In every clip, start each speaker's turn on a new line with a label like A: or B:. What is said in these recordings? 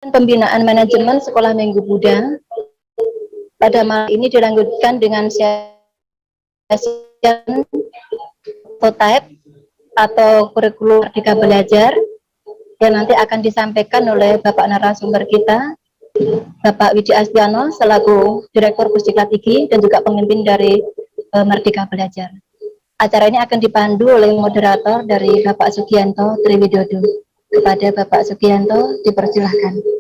A: pembinaan manajemen sekolah Minggu Buddha. Pada malam ini dilanjutkan dengan session prototype atau kurikulum Merdeka Belajar yang nanti akan disampaikan oleh Bapak narasumber kita, Bapak Widi Astiano selaku Direktur Pusdiklat IGI dan juga pemimpin dari Merdeka Belajar. Acara ini akan dipandu oleh moderator dari Bapak Sugianto Triwidodo. Kepada Bapak Sugianto, dipersilahkan.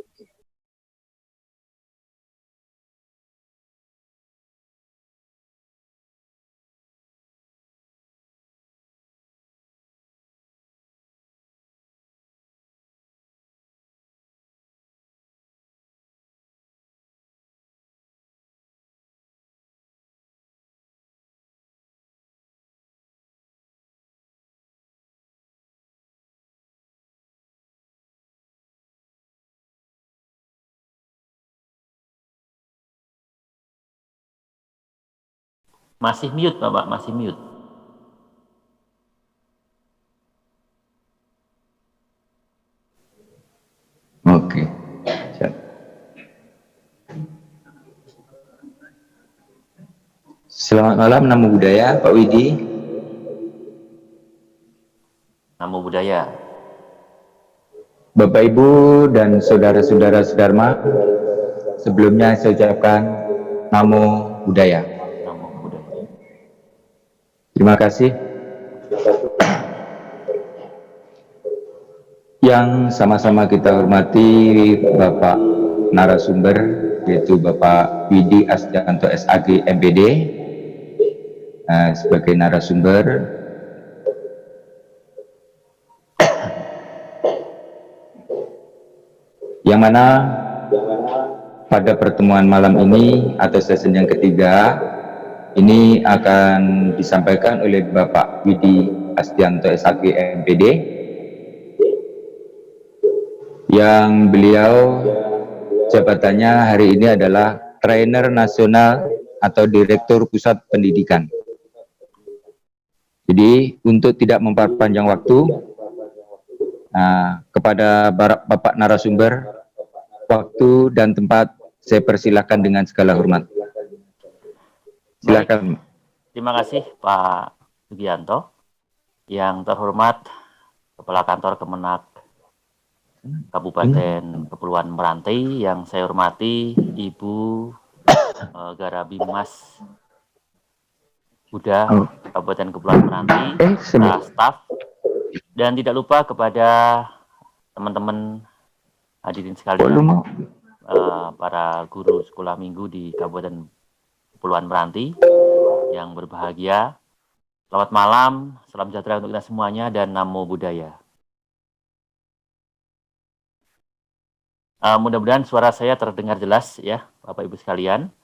B: Masih mute, Bapak, masih mute.
C: Oke. Selamat malam, Namo Buddhaya, Pak Widi.
B: Namo Buddhaya.
C: Bapak Ibu dan saudara-saudara Sedharma, sebelumnya saya ucapkan Namo Buddhaya.
B: Namo Buddhaya.
C: Terima kasih. Yang sama-sama kita hormati Bapak narasumber, yaitu Bapak Widi Astianto SAG MPD sebagai narasumber. Yang mana pada pertemuan malam ini atau sesi yang ketiga ini akan disampaikan oleh Bapak Widi Astianto SAG MPD yang beliau jabatannya hari ini adalah Trainer Nasional atau Direktur Pusat Pendidikan. Jadi untuk tidak memperpanjang waktu, kepada Bapak narasumber, waktu dan tempat saya persilahkan dengan segala hormat. Silakan.
B: Terima kasih Pak Sugianto. Yang terhormat Kepala Kantor Kemenak Kabupaten Kepulauan Meranti, yang saya hormati Ibu Garabi Mas Buddha Kabupaten Kepulauan Meranti, staf, dan tidak lupa kepada teman-teman hadirin sekalian, para guru sekolah minggu di Kabupaten Kepulauan Meranti yang berbahagia. Selamat malam, salam sejahtera untuk kita semuanya, dan Namo Buddhaya. Mudah-mudahan suara saya terdengar jelas ya, Bapak Ibu sekalian.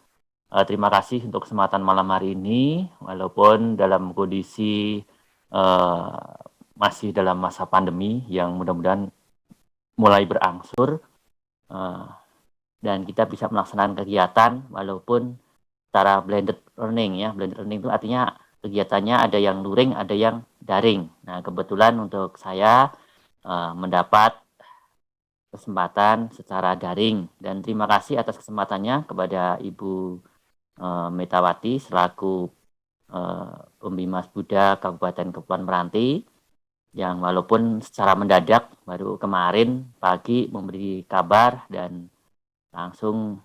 B: Terima kasih untuk kesempatan malam hari ini, walaupun dalam kondisi masih dalam masa pandemi yang mudah-mudahan mulai berangsur, dan kita bisa melaksanakan kegiatan walaupun secara blended learning ya. Blended learning itu artinya kegiatannya ada yang luring, ada yang daring. Nah, kebetulan untuk saya mendapat kesempatan secara daring, dan terima kasih atas kesempatannya kepada Ibu Metawati selaku Pembimas Buddha Kabupaten Kepulauan Meranti, yang walaupun secara mendadak baru kemarin pagi memberi kabar dan langsung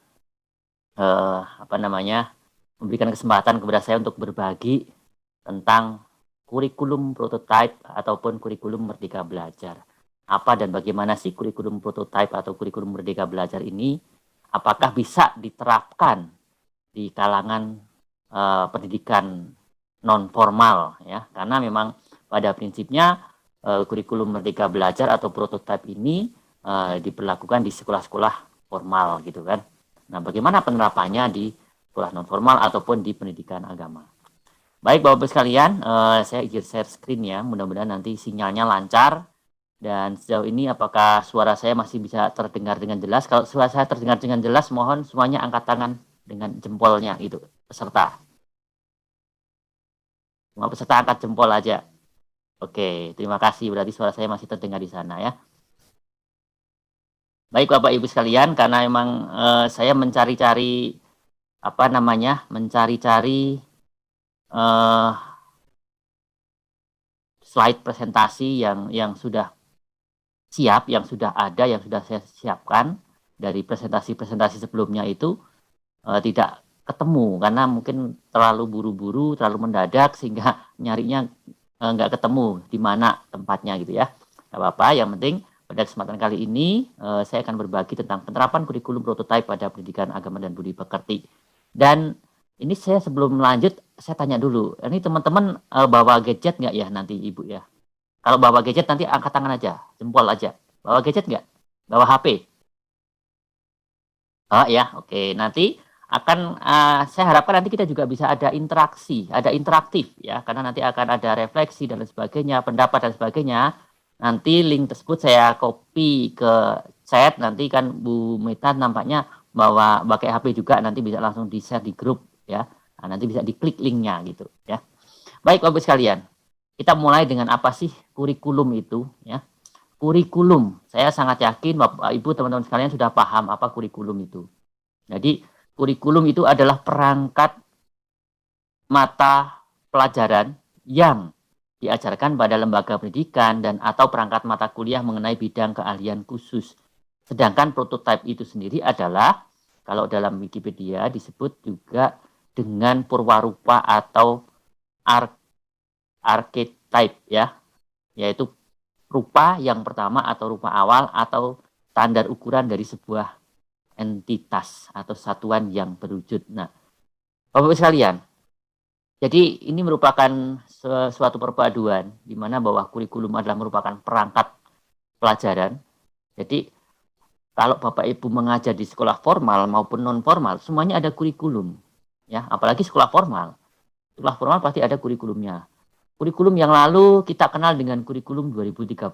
B: memberikan kesempatan kepada saya untuk berbagi tentang kurikulum prototype ataupun kurikulum Merdeka Belajar. Apa dan bagaimana sih kurikulum prototype atau kurikulum Merdeka Belajar ini? Apakah bisa diterapkan di kalangan pendidikan non formal ya? Karena memang pada prinsipnya kurikulum Merdeka Belajar atau prototype ini diberlakukan di sekolah-sekolah formal gitu kan. Nah, bagaimana penerapannya di sekolah non formal ataupun di pendidikan agama? Baik Bapak-Ibu sekalian, saya izin share screen ya. Mudah-mudahan nanti sinyalnya lancar. Dan sejauh ini apakah suara saya masih bisa terdengar dengan jelas? Kalau suara saya terdengar dengan jelas, mohon semuanya angkat tangan dengan jempolnya itu, peserta. Semua peserta angkat jempol aja. Oke, terima kasih. Berarti suara saya masih terdengar di sana ya. Baik Bapak Ibu sekalian, karena memang saya mencari-cari mencari-cari eh, slide presentasi yang sudah siap, yang sudah ada, yang sudah saya siapkan dari presentasi-presentasi sebelumnya itu tidak ketemu karena mungkin terlalu buru-buru, terlalu mendadak sehingga nyarinya nggak ketemu di mana tempatnya gitu ya. Nggak apa-apa, yang penting pada kesempatan kali ini saya akan berbagi tentang penerapan kurikulum prototipe pada pendidikan agama dan budi pekerti. Dan ini saya sebelum lanjut, saya tanya dulu, ini teman-teman bawa gadget nggak ya nanti Ibu ya? Kalau bawa gadget nanti angkat tangan aja, jempol aja. Bawa gadget nggak? Bawa HP? Oh ya, oke. Nanti akan saya harapkan nanti kita juga bisa ada interaksi, ada interaktif ya, karena nanti akan ada refleksi dan lain sebagainya, pendapat dan sebagainya. Nanti link tersebut saya copy ke chat, nanti kan Bu Meta nampaknya bawa pakai HP juga, nanti bisa langsung di-share di grup ya. Nah, nanti bisa diklik linknya gitu ya. Baik Bapak sekalian, kita mulai dengan apa sih kurikulum itu ya. Kurikulum, saya sangat yakin Bapak Ibu teman-teman sekalian sudah paham apa kurikulum itu. Jadi kurikulum itu adalah perangkat mata pelajaran yang diajarkan pada lembaga pendidikan dan atau perangkat mata kuliah mengenai bidang keahlian khusus. Sedangkan prototipe itu sendiri adalah kalau dalam Wikipedia disebut juga dengan purwarupa atau archetype ya, yaitu rupa yang pertama atau rupa awal atau standar ukuran dari sebuah entitas atau satuan yang berwujud. Nah, Bapak-Ibu sekalian, jadi ini merupakan suatu perpaduan di mana bahwa kurikulum adalah merupakan perangkat pelajaran. Jadi kalau Bapak Ibu mengajar di sekolah formal maupun non formal, semuanya ada kurikulum. Ya, apalagi sekolah formal. Sekolah formal pasti ada kurikulumnya. Kurikulum yang lalu kita kenal dengan kurikulum 2013.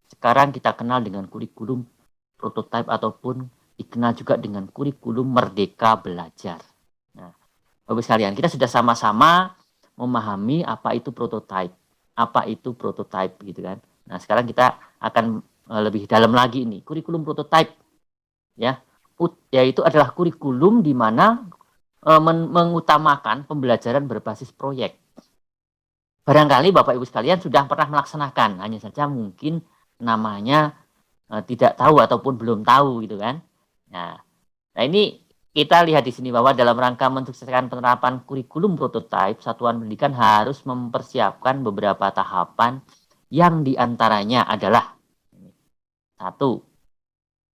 B: Sekarang kita kenal dengan kurikulum prototipe ataupun dikenal juga dengan kurikulum Merdeka Belajar. Nah, Bapak sekalian, kita sudah sama-sama memahami apa itu prototipe. Apa itu prototipe gitu kan. Nah, sekarang kita akan lebih dalam lagi nih. Kurikulum prototipe ya, yaitu adalah kurikulum di mana mengutamakan pembelajaran berbasis proyek. Barangkali Bapak Ibu sekalian sudah pernah melaksanakan, hanya saja mungkin namanya tidak tahu ataupun belum tahu gitu kan. Nah ini kita lihat di sini bahwa dalam rangka mensukseskan penerapan kurikulum prototipe, satuan pendidikan harus mempersiapkan beberapa tahapan yang diantaranya adalah satu,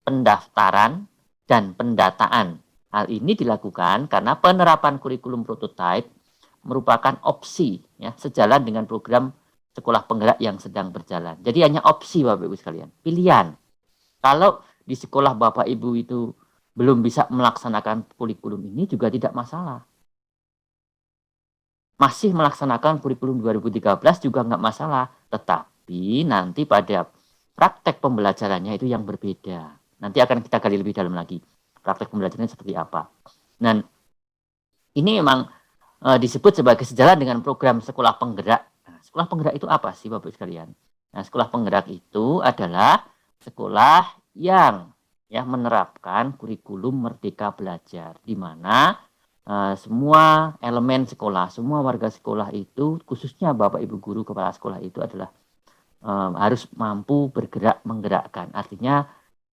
B: pendaftaran dan pendataan. Hal ini dilakukan karena penerapan kurikulum prototipe merupakan opsi ya, sejalan dengan program sekolah penggerak yang sedang berjalan. Jadi hanya opsi Bapak Ibu sekalian, pilihan. Kalau di sekolah Bapak Ibu itu belum bisa melaksanakan kurikulum ini juga tidak masalah. Masih melaksanakan kurikulum 2013 juga nggak masalah, tetapi nanti pada praktek pembelajarannya itu yang berbeda. Nanti akan kita gali lebih dalam lagi. Praktek pembelajarannya seperti apa. Dan ini memang disebut sebagai sejalan dengan program sekolah penggerak. Nah, sekolah penggerak itu apa sih Bapak sekalian? Nah, sekolah penggerak itu adalah sekolah yang ya menerapkan kurikulum Merdeka Belajar, di mana semua elemen sekolah, semua warga sekolah itu, khususnya Bapak Ibu guru kepala sekolah itu adalah harus mampu bergerak menggerakkan. Artinya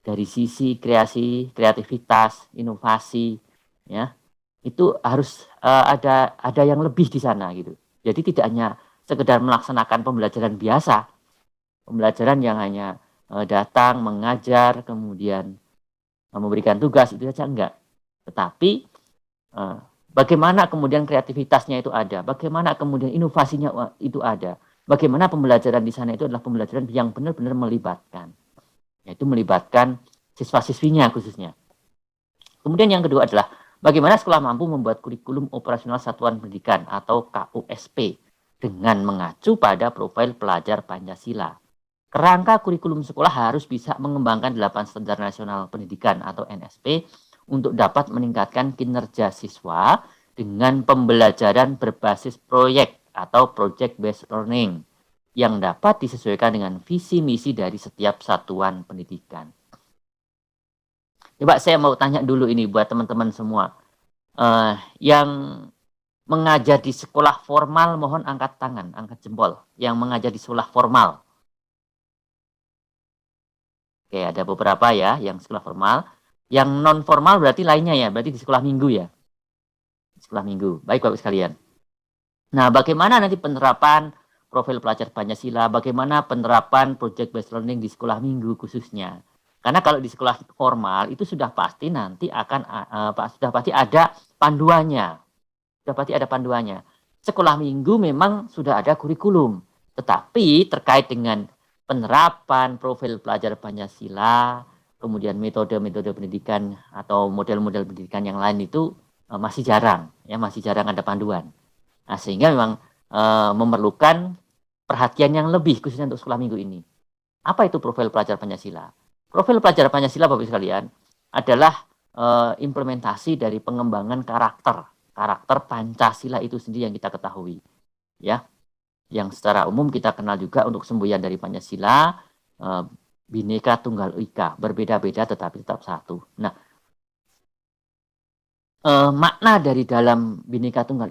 B: dari sisi kreativitas, inovasi, ya itu harus ada yang lebih di sana gitu. Jadi tidak hanya sekedar melaksanakan pembelajaran biasa, pembelajaran yang hanya datang, mengajar, kemudian memberikan tugas itu saja enggak. Tetapi bagaimana kemudian kreativitasnya itu ada, bagaimana kemudian inovasinya itu ada, bagaimana pembelajaran di sana itu adalah pembelajaran yang benar-benar melibatkan, yaitu melibatkan siswa-siswinya khususnya. Kemudian yang kedua adalah bagaimana sekolah mampu membuat kurikulum operasional satuan pendidikan atau KOSP dengan mengacu pada profil pelajar Pancasila. Kerangka kurikulum sekolah harus bisa mengembangkan 8 standar nasional pendidikan atau NSP untuk dapat meningkatkan kinerja siswa dengan pembelajaran berbasis proyek atau project based learning yang dapat disesuaikan dengan visi misi dari setiap satuan pendidikan. Coba saya mau tanya dulu ini buat teman-teman semua. Yang mengajar di sekolah formal mohon angkat tangan, angkat jempol. Yang mengajar di sekolah formal. Oke, ada beberapa ya yang sekolah formal. Yang non formal berarti lainnya ya, berarti di sekolah minggu ya. Sekolah minggu. Baik Bapak sekalian. Nah, bagaimana nanti penerapan profil pelajar Pancasila, bagaimana penerapan project based learning di sekolah minggu khususnya. Karena kalau di sekolah formal itu sudah pasti nanti akan sudah pasti ada panduannya. Sudah pasti ada panduannya. Sekolah minggu memang sudah ada kurikulum, tetapi terkait dengan penerapan profil pelajar Pancasila, kemudian metode-metode pendidikan atau model-model pendidikan yang lain itu masih jarang, ya masih jarang ada panduan. Nah, sehingga memang memerlukan perhatian yang lebih khususnya untuk sekolah minggu ini. Apa itu profil pelajar Pancasila? Profil pelajar Pancasila Bapak sekalian adalah implementasi dari pengembangan karakter Pancasila itu sendiri yang kita ketahui, ya. Yang secara umum kita kenal juga untuk semboyan dari Pancasila, Bhinneka Tunggal Ika, berbeda-beda tetapi tetap satu. Nah, makna dari dalam Bhinneka Tunggal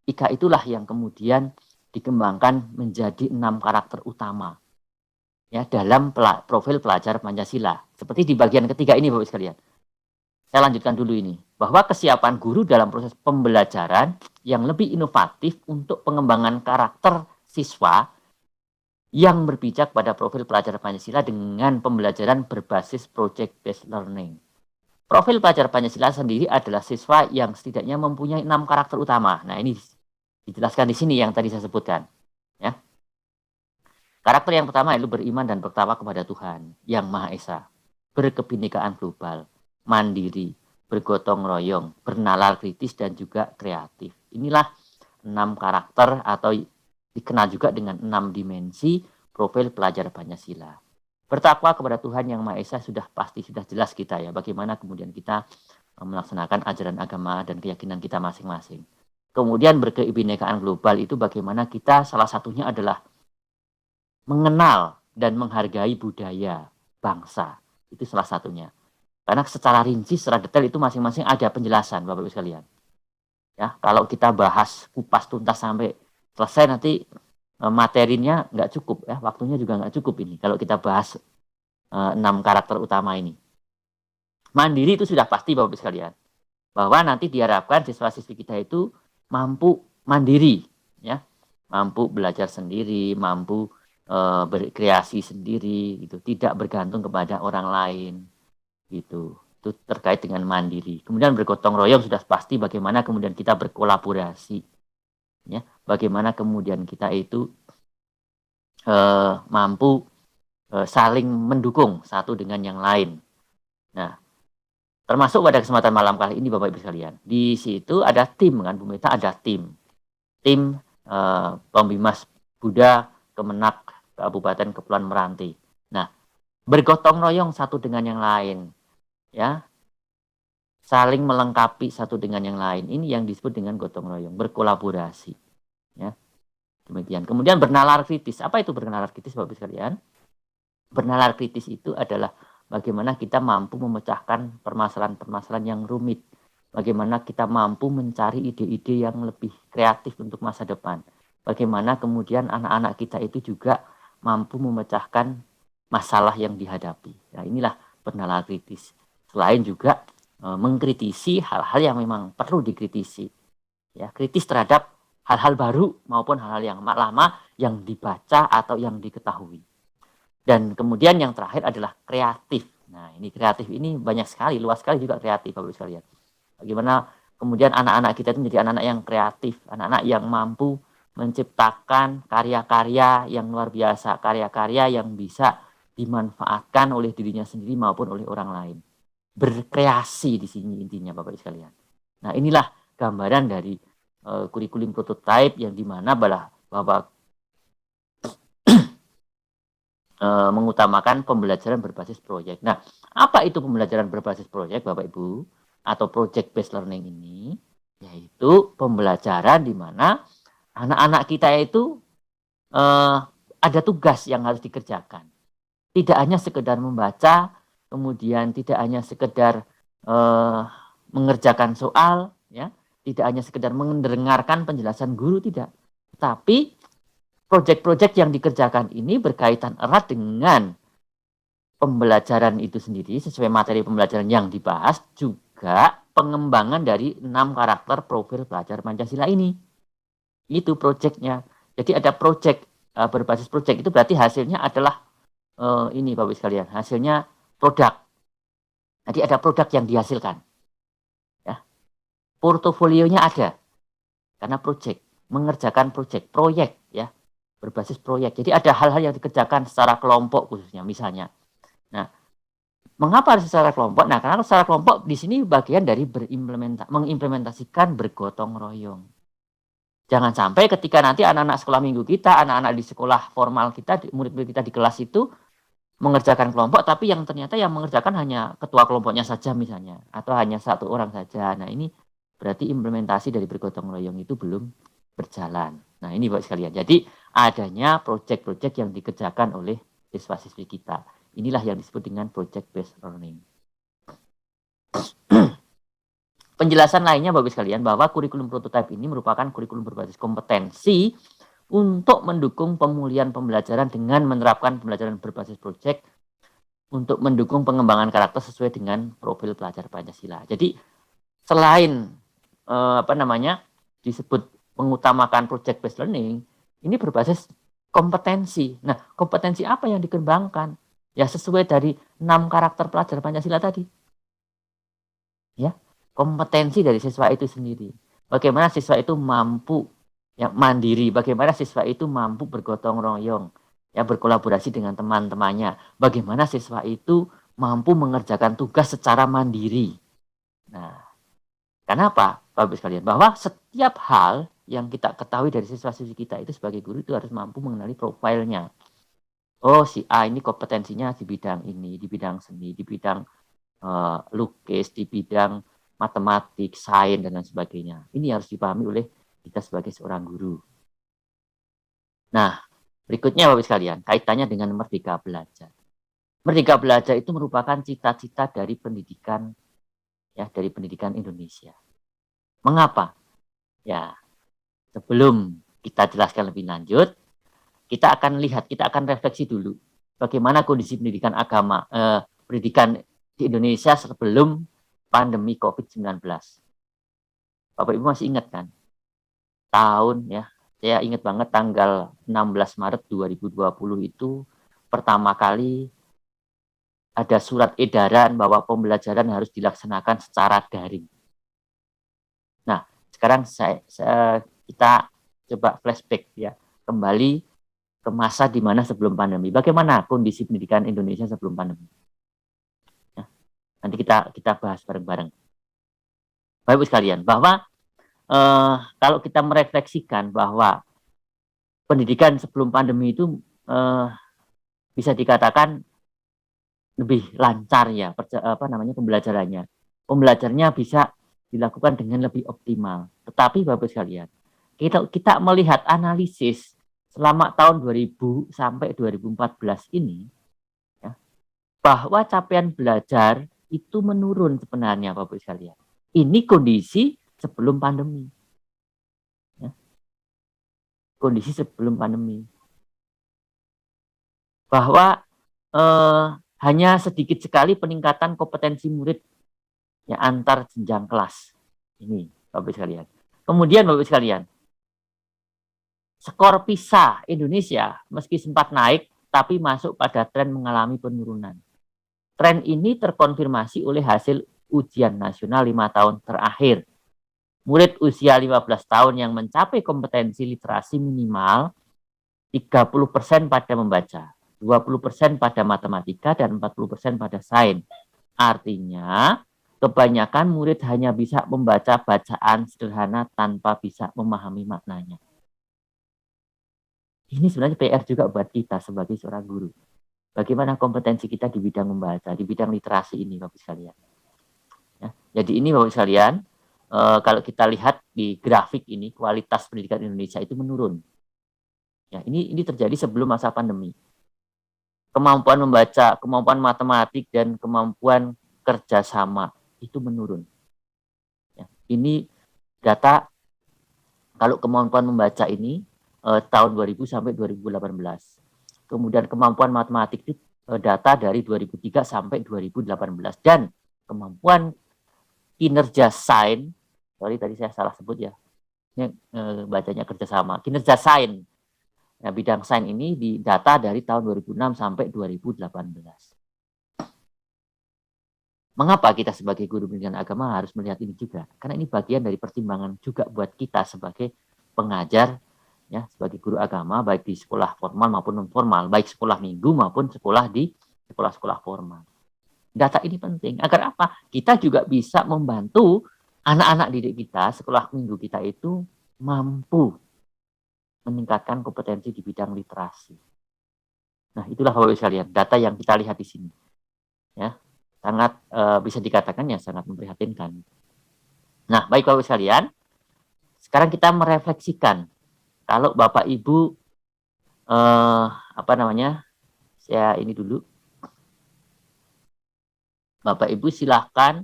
B: Ika itulah yang kemudian dikembangkan menjadi 6 karakter utama ya dalam profil pelajar Pancasila. Seperti di bagian ketiga ini Bapak sekalian. Saya lanjutkan dulu ini, bahwa kesiapan guru dalam proses pembelajaran yang lebih inovatif untuk pengembangan karakter siswa yang berpijak pada profil pelajar Pancasila dengan pembelajaran berbasis project based learning. Profil pelajar Pancasila sendiri adalah siswa yang setidaknya mempunyai 6 karakter utama. Nah, ini dijelaskan di sini yang tadi saya sebutkan. Ya. Karakter yang pertama itu beriman dan bertakwa kepada Tuhan yang Maha Esa, berkebinekaan global, mandiri, bergotong royong, bernalar kritis, dan juga kreatif. Inilah 6 karakter atau dikenal juga dengan 6 dimensi profil pelajar Pancasila. Bertakwa kepada Tuhan yang Maha Esa sudah jelas kita ya, bagaimana kemudian kita melaksanakan ajaran agama dan keyakinan kita masing-masing. Kemudian berkebinekaan global itu bagaimana kita salah satunya adalah mengenal dan menghargai budaya bangsa. Itu salah satunya. Karena secara rinci, secara detail itu masing-masing ada penjelasan Bapak Ibu sekalian. Ya, kalau kita bahas kupas tuntas sampai selesai nanti materinya nggak cukup ya, waktunya juga nggak cukup ini kalau kita bahas 6 karakter utama ini. Mandiri itu sudah pasti Bapak Ibu sekalian, bahwa nanti diharapkan siswa-siswi kita itu mampu mandiri, ya, mampu belajar sendiri, mampu berkreasi sendiri, gitu, tidak bergantung kepada orang lain, gitu. Itu terkait dengan mandiri. Kemudian bergotong royong sudah pasti bagaimana kemudian kita berkolaborasi, ya, bagaimana kemudian kita itu mampu saling mendukung satu dengan yang lain. Nah, termasuk pada kesempatan malam kali ini Bapak Ibu sekalian, di situ ada tim kan, pemerintah ada tim Pembimas Buddha Kemenak Kabupaten Kepulauan Meranti. Nah, bergotong royong satu dengan yang lain, ya, saling melengkapi satu dengan yang lain. Ini yang disebut dengan gotong royong, berkolaborasi, ya. Demikian. Kemudian bernalar kritis. Apa itu bernalar kritis Bapak Ibu sekalian? Bernalar kritis itu adalah bagaimana kita mampu memecahkan permasalahan-permasalahan yang rumit. Bagaimana kita mampu mencari ide-ide yang lebih kreatif untuk masa depan. Bagaimana kemudian anak-anak kita itu juga mampu memecahkan masalah yang dihadapi. Nah, inilah bernalar kritis. Selain juga mengkritisi hal-hal yang memang perlu dikritisi. Ya, kritis terhadap hal-hal baru maupun hal-hal yang lama yang dibaca atau yang diketahui. Dan kemudian yang terakhir adalah kreatif. Nah, ini kreatif ini banyak sekali, luas sekali juga kreatif Bapak Ibu sekalian. Bagaimana kemudian anak-anak kita itu menjadi anak-anak yang kreatif, anak-anak yang mampu menciptakan karya-karya yang luar biasa, karya-karya yang bisa dimanfaatkan oleh dirinya sendiri maupun oleh orang lain. Berkreasi di sini intinya Bapak Ibu sekalian. Nah, inilah gambaran dari kurikulum prototype yang dimana bahwa mengutamakan pembelajaran berbasis proyek. Nah, apa itu pembelajaran berbasis proyek Bapak Ibu atau project based learning ini? Yaitu pembelajaran di mana anak-anak kita itu ada tugas yang harus dikerjakan. Tidak hanya sekedar membaca, kemudian tidak hanya sekedar eh, mengerjakan soal, ya, tidak hanya sekedar mendengarkan penjelasan guru, tidak, tapi proyek-proyek yang dikerjakan ini berkaitan erat dengan pembelajaran itu sendiri sesuai materi pembelajaran yang dibahas, juga pengembangan dari 6 karakter profil pelajar Pancasila ini. Itu proyeknya. Jadi ada proyek berbasis proyek, itu berarti hasilnya adalah ini Bapak sekalian, hasilnya produk. Jadi ada produk yang dihasilkan. Ya. Portofolionya ada karena proyek, mengerjakan proyek ya, berbasis proyek. Jadi ada hal-hal yang dikerjakan secara kelompok khususnya misalnya. Nah, mengapa harus secara kelompok? Nah, karena secara kelompok di sini bagian dari mengimplementasikan bergotong royong. Jangan sampai ketika nanti anak-anak sekolah minggu kita, anak-anak di sekolah formal kita, murid-murid kita di kelas itu mengerjakan kelompok, tapi yang ternyata yang mengerjakan hanya ketua kelompoknya saja misalnya, atau hanya satu orang saja. Nah, ini berarti implementasi dari bergotong royong itu belum berjalan. Nah, ini Bapak sekalian. Jadi, adanya proyek-proyek yang dikerjakan oleh siswa-siswi kita. Inilah yang disebut dengan project based learning. Penjelasan lainnya Bapak sekalian bahwa kurikulum prototipe ini merupakan kurikulum berbasis kompetensi untuk mendukung pemulihan pembelajaran dengan menerapkan pembelajaran berbasis proyek untuk mendukung pengembangan karakter sesuai dengan profil pelajar Pancasila. Jadi selain disebut mengutamakan project based learning, ini berbasis kompetensi. Nah, kompetensi apa yang dikembangkan? Ya sesuai dari 6 karakter pelajar Pancasila tadi. Ya, kompetensi dari siswa itu sendiri. Bagaimana siswa itu mampu mandiri, bagaimana siswa itu mampu bergotong royong, ya berkolaborasi dengan teman-temannya. Bagaimana siswa itu mampu mengerjakan tugas secara mandiri. Nah, kenapa Bapak sekalian? Bahwa setiap hal yang kita ketahui dari siswa-siswi kita itu sebagai guru itu harus mampu mengenali profilnya. Oh, si A ini kompetensinya di bidang ini, di bidang seni, di bidang lukis, di bidang matematik, sains, dan lain sebagainya. Ini harus dipahami oleh kita sebagai seorang guru. Nah, berikutnya Bapak sekalian, kaitannya dengan Merdeka Belajar. Merdeka Belajar itu merupakan cita-cita dari pendidikan, ya, dari pendidikan Indonesia. Mengapa? Ya, sebelum kita jelaskan lebih lanjut, kita akan refleksi dulu bagaimana kondisi pendidikan agama, pendidikan di Indonesia sebelum pandemi COVID-19. Bapak Ibu masih ingat kan? Tahun ya, saya ingat banget tanggal 16 Maret 2020 itu pertama kali ada surat edaran bahwa pembelajaran harus dilaksanakan secara daring. Nah, sekarang kita coba flashback ya, kembali ke masa di mana sebelum pandemi. Bagaimana kondisi pendidikan Indonesia sebelum pandemi? Ya, nanti kita bahas bareng-bareng. Bapak Ibu sekalian, bahwa kalau kita merefleksikan bahwa pendidikan sebelum pandemi itu bisa dikatakan lebih lancar ya, pembelajarannya. Pembelajarannya bisa dilakukan dengan lebih optimal. Tetapi Bapak Ibu sekalian, kita melihat analisis selama tahun 2000 sampai 2014 ini, ya, bahwa capaian belajar itu menurun sebenarnya Bapak Ibu sekalian. Ini kondisi sebelum pandemi. Ya. Kondisi sebelum pandemi. Bahwa hanya sedikit sekali peningkatan kompetensi murid ya, antar jenjang kelas. Ini Bapak Ibu sekalian. Kemudian Bapak Ibu sekalian, skor PISA Indonesia meski sempat naik, tapi masuk pada tren mengalami penurunan. Tren ini terkonfirmasi oleh hasil ujian nasional 5 tahun terakhir. Murid usia 15 tahun yang mencapai kompetensi literasi minimal 30% pada membaca, 20% pada matematika, dan 40% pada sains. Artinya, kebanyakan murid hanya bisa membaca bacaan sederhana tanpa bisa memahami maknanya. Ini sebenarnya PR juga buat kita sebagai seorang guru. Bagaimana kompetensi kita di bidang membaca, di bidang literasi ini, Bapak sekalian. Ya, jadi ini Bapak sekalian, kalau kita lihat di grafik ini, kualitas pendidikan Indonesia itu menurun. Ya, ini terjadi sebelum masa pandemi. Kemampuan membaca, kemampuan matematik, dan kemampuan kerjasama itu menurun. Ya, ini data kalau kemampuan membaca ini tahun 2000 sampai 2018. Kemudian kemampuan matematik itu data dari 2003 sampai 2018. Dan kemampuan kinerja sains, sorry tadi saya salah sebut ya, ini bacanya kerjasama, kinerja sains. Nah, bidang sains ini di data dari tahun 2006 sampai 2018. Mengapa kita sebagai guru pendidikan agama harus melihat ini juga? Karena ini bagian dari pertimbangan juga buat kita sebagai pengajar, ya, sebagai guru agama, baik di sekolah formal maupun non formal, baik sekolah minggu maupun sekolah di sekolah-sekolah formal. Data ini penting agar apa? Kita juga bisa membantu anak-anak didik kita, sekolah minggu kita itu mampu meningkatkan kompetensi di bidang literasi. Nah, itulah Bapak Ibu sekalian, data yang kita lihat di sini. Ya, sangat bisa dikatakan ya sangat memprihatinkan. Nah, baik Bapak Ibu sekalian, sekarang kita merefleksikan. Kalau Bapak Ibu saya ini dulu. Bapak Ibu silahkan.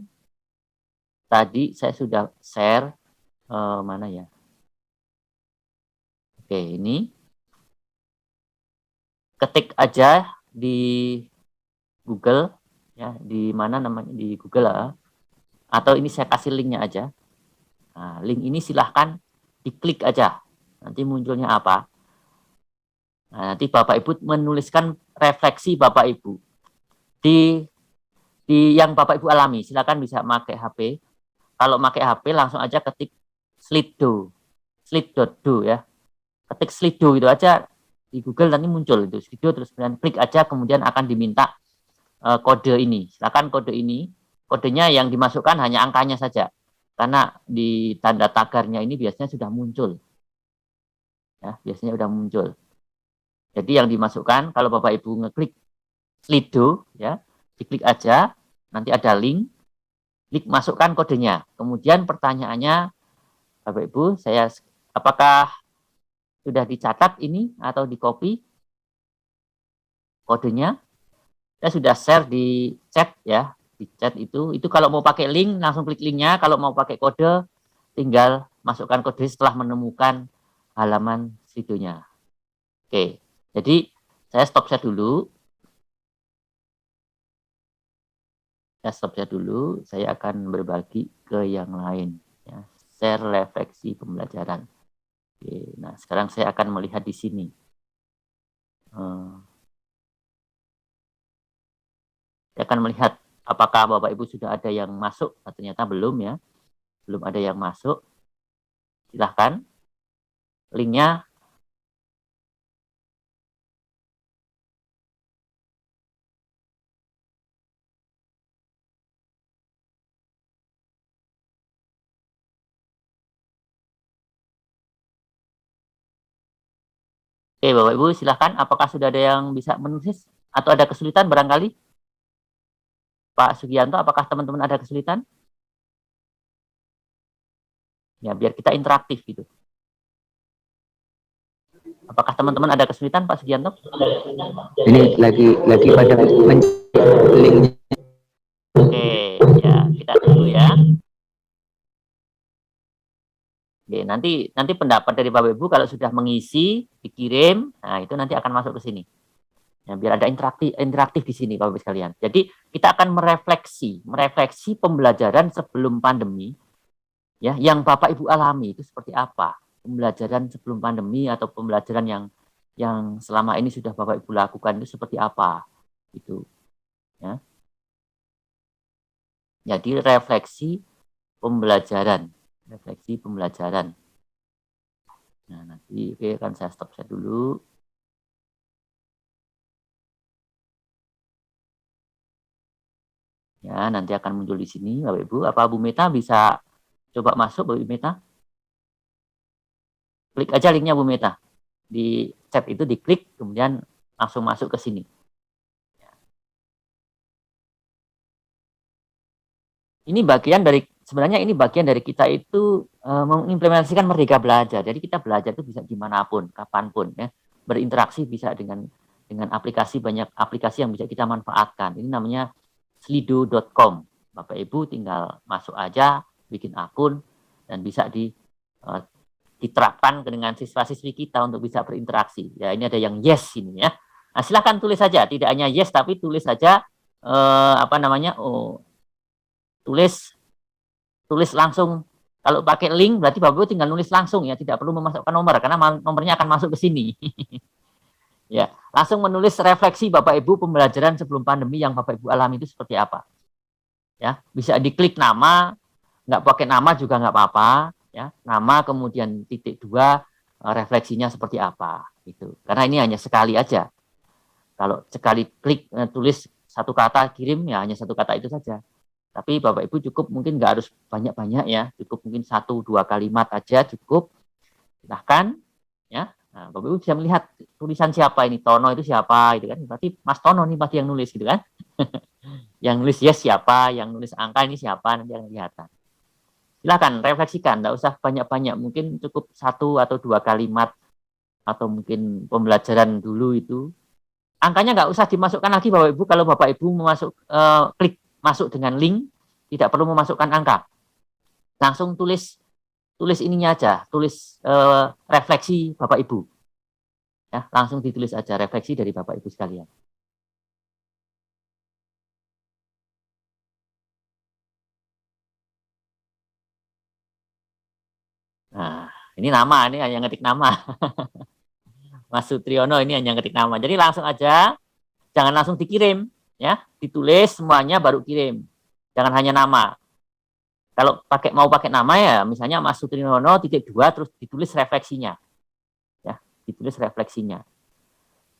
B: Tadi saya sudah share mana ya? Oke, ini ketik aja di Google ya, di mana namanya di Google lah. Atau ini saya kasih linknya aja. Nah, link ini silahkan diklik aja. Nanti munculnya apa? Nah, nanti Bapak Ibu menuliskan refleksi Bapak Ibu di yang Bapak Ibu alami. Silakan bisa pakai HP. Kalau pakai HP langsung aja ketik slide.do ya. Ketik slide.do itu aja di Google nanti muncul itu slide.do, terus kemudian klik aja, kemudian akan diminta kode ini. Silakan kode ini. Kodenya yang dimasukkan hanya angkanya saja. Karena di tanda tagarnya ini biasanya sudah muncul. Ya, biasanya sudah muncul. Jadi yang dimasukkan kalau Bapak Ibu ngeklik Slido ya, diklik aja, nanti ada link, klik masukkan kodenya. Kemudian pertanyaannya Bapak Ibu, apakah sudah dicatat ini atau di copy kodenya? Saya sudah share di chat ya, di chat itu kalau mau pakai link langsung klik linknya, kalau mau pakai kode tinggal masukkan kode setelah menemukan halaman Slidonya. Oke. Jadi saya stop share dulu. Saya akan berbagi ke yang lain. Ya. Share refleksi pembelajaran. Oke. Nah, sekarang saya akan melihat di sini. Saya akan melihat apakah Bapak Ibu sudah ada yang masuk. Ternyata belum ya. Belum ada yang masuk. Silahkan. Linknya Oke, Bapak Ibu silahkan. Apakah sudah ada yang bisa menulis atau ada kesulitan barangkali? Pak Sugianto, apakah teman-teman ada kesulitan? Ya, biar kita interaktif gitu. Apakah teman-teman ada kesulitan, Pak Sugianto?
D: Ini lagi pada linknya.
B: Oke, ya kita tunggu ya. Oke, nanti pendapat dari Bapak Ibu kalau sudah mengisi, dikirim, nah itu nanti akan masuk ke sini. Ya, biar ada interaktif di sini Bapak Ibu sekalian. Jadi kita akan merefleksi pembelajaran sebelum pandemi, ya, yang Bapak Ibu alami itu seperti apa? Pembelajaran sebelum pandemi atau pembelajaran yang selama ini sudah Bapak Ibu lakukan itu seperti apa? Itu, ya. Jadi refleksi pembelajaran. Nah, nanti akan saya stop share dulu. Ya, nanti akan muncul di sini Bapak Ibu. Apa Bu Meta bisa coba masuk, Bu Meta? Klik aja linknya Bu Meta. Di chat itu diklik, kemudian langsung masuk ke sini. Ini sebenarnya ini bagian dari kita itu mengimplementasikan Merdeka Belajar. Jadi kita belajar itu bisa dimanapun, kapanpun, ya. Berinteraksi bisa dengan banyak aplikasi yang bisa kita manfaatkan. Ini namanya slido.com. Bapak Ibu tinggal masuk aja, bikin akun, dan bisa diterapkan dengan siswa-siswi kita untuk bisa berinteraksi. Ya, ini ada yang yes ini ya. Nah, silahkan tulis saja, tidak hanya yes, tapi tulis saja tulis langsung. Kalau pakai link berarti Bapak Ibu tinggal nulis langsung ya, tidak perlu memasukkan nomor karena nomornya akan masuk ke sini. Ya, langsung menulis refleksi Bapak Ibu pembelajaran sebelum pandemi yang Bapak Ibu alami itu seperti apa. Ya, bisa diklik nama, nggak pakai nama juga nggak apa-apa. Ya, nama kemudian titik 2 refleksinya seperti apa gitu. Karena ini hanya sekali aja. Kalau sekali klik tulis satu kata kirim ya hanya satu kata itu saja. Tapi Bapak Ibu cukup mungkin nggak harus banyak-banyak ya, cukup mungkin 1-2 kalimat aja cukup. Silahkan ya. Nah, Bapak Ibu bisa melihat tulisan siapa ini, Tono itu siapa gitu kan. Berarti Mas Tono nih pasti yang nulis gitu kan. Yang nulis yes siapa, yang nulis angka ini siapa, nanti akan kelihatan. Silakan refleksikan, nggak usah banyak-banyak, mungkin cukup 1 atau 2 kalimat atau mungkin pembelajaran dulu itu. Angkanya nggak usah dimasukkan lagi Bapak Ibu, kalau Bapak Ibu klik masuk dengan link, tidak perlu memasukkan angka. Langsung tulis ininya aja, tulis refleksi Bapak Ibu. Ya, langsung ditulis aja refleksi dari Bapak Ibu sekalian. Nah, ini nama, ini hanya ngetik nama. Mas Sutriono ini hanya ngetik nama. Jadi langsung aja, jangan langsung dikirim, ya, ditulis semuanya baru kirim. Jangan hanya nama. Kalau mau pakai nama ya, misalnya Mas Sutriono titik 2 terus ditulis refleksinya, ya, ditulis refleksinya.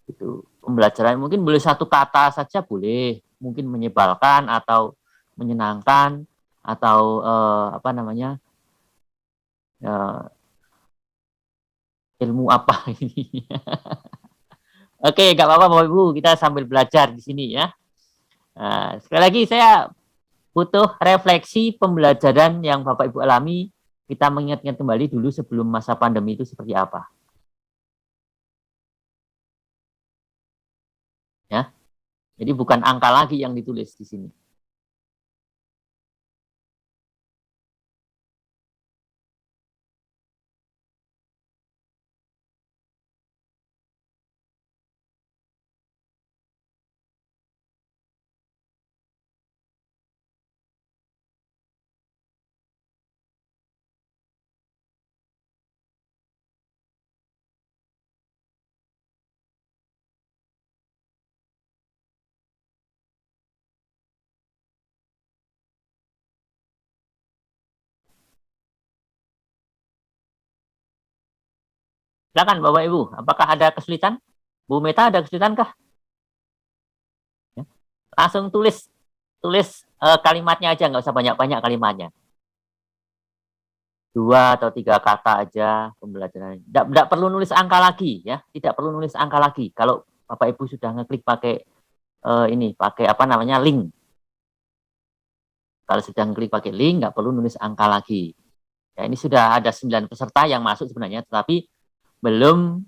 B: Itu pembelajaran mungkin boleh 1 kata saja boleh, mungkin menyebalkan atau menyenangkan atau ilmu apa ini. Oke, nggak apa-apa Bapak Ibu, kita sambil belajar di sini ya. Nah, sekali lagi saya butuh refleksi pembelajaran yang Bapak Ibu alami. Kita mengingat-ingat kembali dulu sebelum masa pandemi itu seperti apa. Ya, jadi bukan angka lagi yang ditulis di sini. Silakan Bapak Ibu, apakah ada kesulitan? Bu Meta ada kesulitan kah? Ya. Langsung tulis kalimatnya aja, nggak usah banyak-banyak kalimatnya. 2 atau 3 kata aja pembelajaran. Tidak perlu nulis angka lagi ya, tidak perlu nulis angka lagi. Kalau Bapak Ibu sudah ngeklik pakai link. Kalau sudah ngeklik pakai link, nggak perlu nulis angka lagi. Ya, ini sudah ada 9 peserta yang masuk sebenarnya, tetapi belum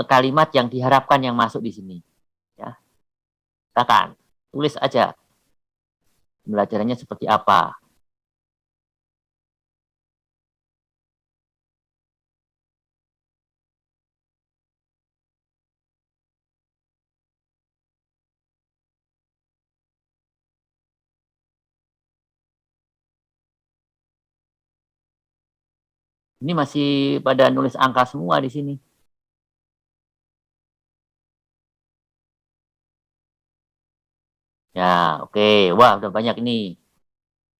B: kalimat yang diharapkan yang masuk di sini. Ya, silakan tulis aja pembelajarannya seperti apa. Ini masih pada nulis angka semua di sini. Ya, oke. Wah, udah banyak ini.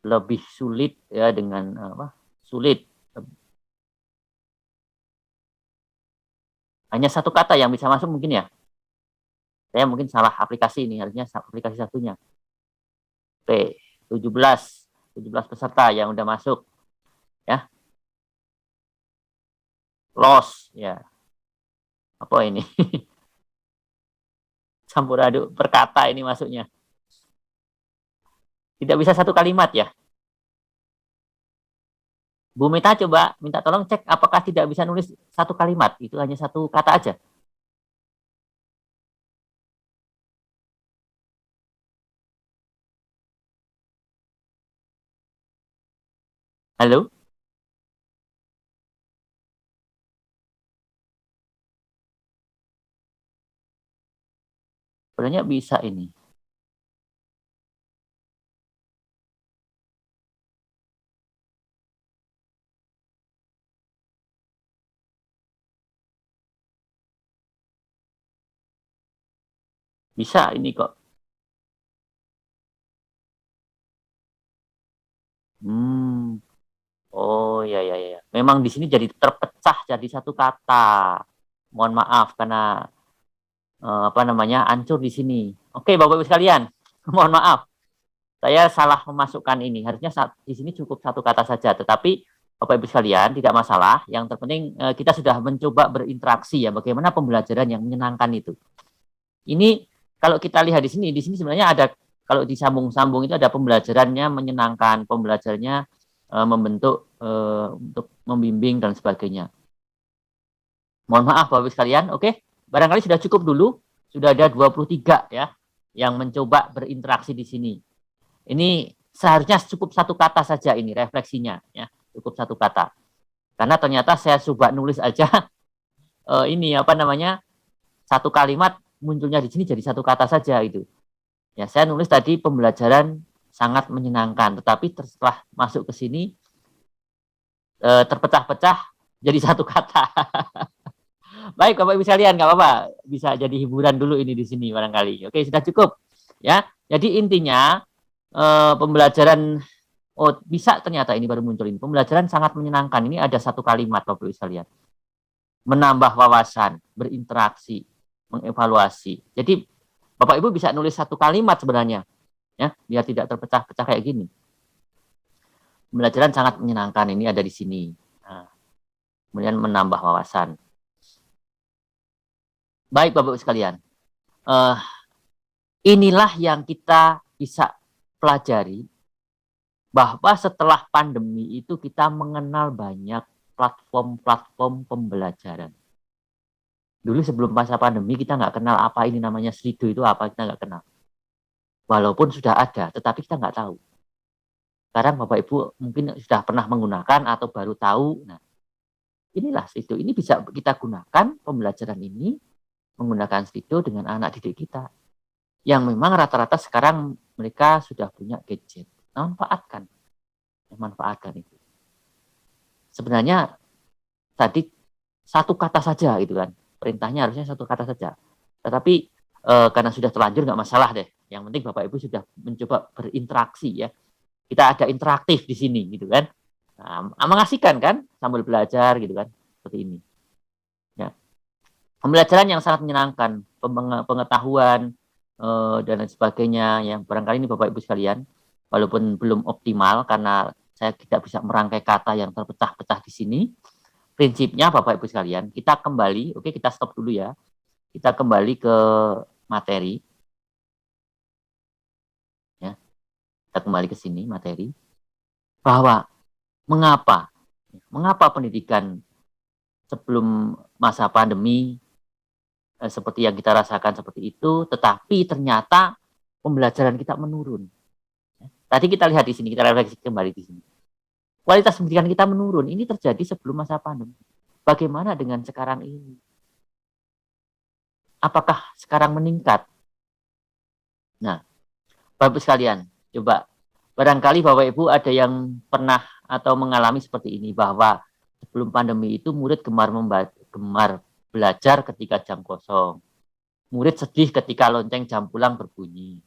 B: Lebih sulit ya dengan sulit. Hanya 1 kata yang bisa masuk mungkin ya. Saya mungkin salah aplikasi ini, harusnya aplikasi satunya. Oke, 17 peserta yang udah masuk. Ya. Loss ya. Apa ini? Campur aduk perkata ini masuknya. Tidak bisa 1 kalimat ya. Bu Meta coba minta tolong cek apakah tidak bisa nulis 1 kalimat. Itu hanya 1 kata aja. Halo? Sebenarnya bisa ini. Bisa ini kok. Hmm. Oh ya ya ya. Memang di sini jadi terpecah jadi satu kata. Mohon maaf karena apa namanya hancur di sini. Oke, Bapak Ibu sekalian, mohon maaf. Saya salah memasukkan ini. Harusnya di sini cukup satu kata saja. Tetapi Bapak Ibu sekalian tidak masalah. Yang terpenting kita sudah mencoba berinteraksi ya. Bagaimana pembelajaran yang menyenangkan itu. Ini kalau kita lihat di sini sebenarnya ada kalau disambung-sambung itu ada pembelajarannya menyenangkan, pembelajarannya membentuk untuk membimbing dan sebagainya. Mohon maaf Bapak Ibu sekalian, oke? Barangkali sudah cukup dulu, sudah ada 23 ya yang mencoba berinteraksi di sini. Ini seharusnya cukup satu kata saja ini refleksinya ya, cukup satu kata. Karena ternyata saya coba nulis aja ini apa namanya satu kalimat munculnya di sini jadi satu kata saja itu. Ya, saya nulis tadi pembelajaran sangat menyenangkan, tetapi setelah masuk ke sini terpecah-pecah jadi satu kata. Baik Bapak Ibu sekalian, nggak apa-apa, bisa jadi hiburan dulu ini di sini barangkali. Oke, sudah cukup ya. Jadi intinya pembelajaran bisa ternyata ini baru muncul ini. Pembelajaran sangat menyenangkan. Ini ada satu kalimat Bapak Ibu sekalian. Menambah wawasan, berinteraksi, mengevaluasi. Jadi Bapak Ibu bisa nulis satu kalimat sebenarnya ya, biar tidak terpecah-pecah kayak gini. Pembelajaran sangat menyenangkan ini ada di sini. Nah, kemudian menambah wawasan. Baik Bapak Ibu sekalian, inilah yang kita bisa pelajari bahwa setelah pandemi itu kita mengenal banyak platform-platform pembelajaran. Dulu sebelum masa pandemi kita nggak kenal apa ini namanya Slido itu apa, kita nggak kenal. Walaupun sudah ada, tetapi kita nggak tahu. Sekarang Bapak Ibu mungkin sudah pernah menggunakan atau baru tahu. Nah, inilah Slido. Ini bisa kita gunakan pembelajaran ini menggunakan Slido dengan anak didik kita. Yang memang rata-rata sekarang mereka sudah punya gadget. Manfaatkan. Manfaatkan itu. Sebenarnya tadi satu kata saja gitu kan. Perintahnya harusnya satu kata saja. Tetapi karena sudah terlanjur nggak masalah deh. Yang penting Bapak Ibu sudah mencoba berinteraksi ya. Kita ada interaktif di sini gitu kan. Nah, mengasihkan kan sambil belajar gitu kan. Seperti ini. Ya. Pembelajaran yang sangat menyenangkan, pengetahuan dan lain sebagainya yang barangkali ini Bapak Ibu sekalian, walaupun belum optimal karena saya tidak bisa merangkai kata yang terpecah-pecah di sini. Prinsipnya Bapak Ibu sekalian, kita kembali, oke kita stop dulu ya. Kita kembali ke materi. Ya. Kita kembali ke sini materi. Bahwa mengapa pendidikan sebelum masa pandemi seperti yang kita rasakan seperti itu, tetapi ternyata pembelajaran kita menurun. Tadi kita lihat di sini, kita refleksi kembali di sini. Kualitas pendidikan kita menurun, ini terjadi sebelum masa pandemi. Bagaimana dengan sekarang ini? Apakah sekarang meningkat? Nah, Bapak Ibu sekalian, coba barangkali Bapak Ibu ada yang pernah atau mengalami seperti ini, bahwa sebelum pandemi itu murid gemar belajar ketika jam kosong. Murid sedih ketika lonceng jam pulang berbunyi.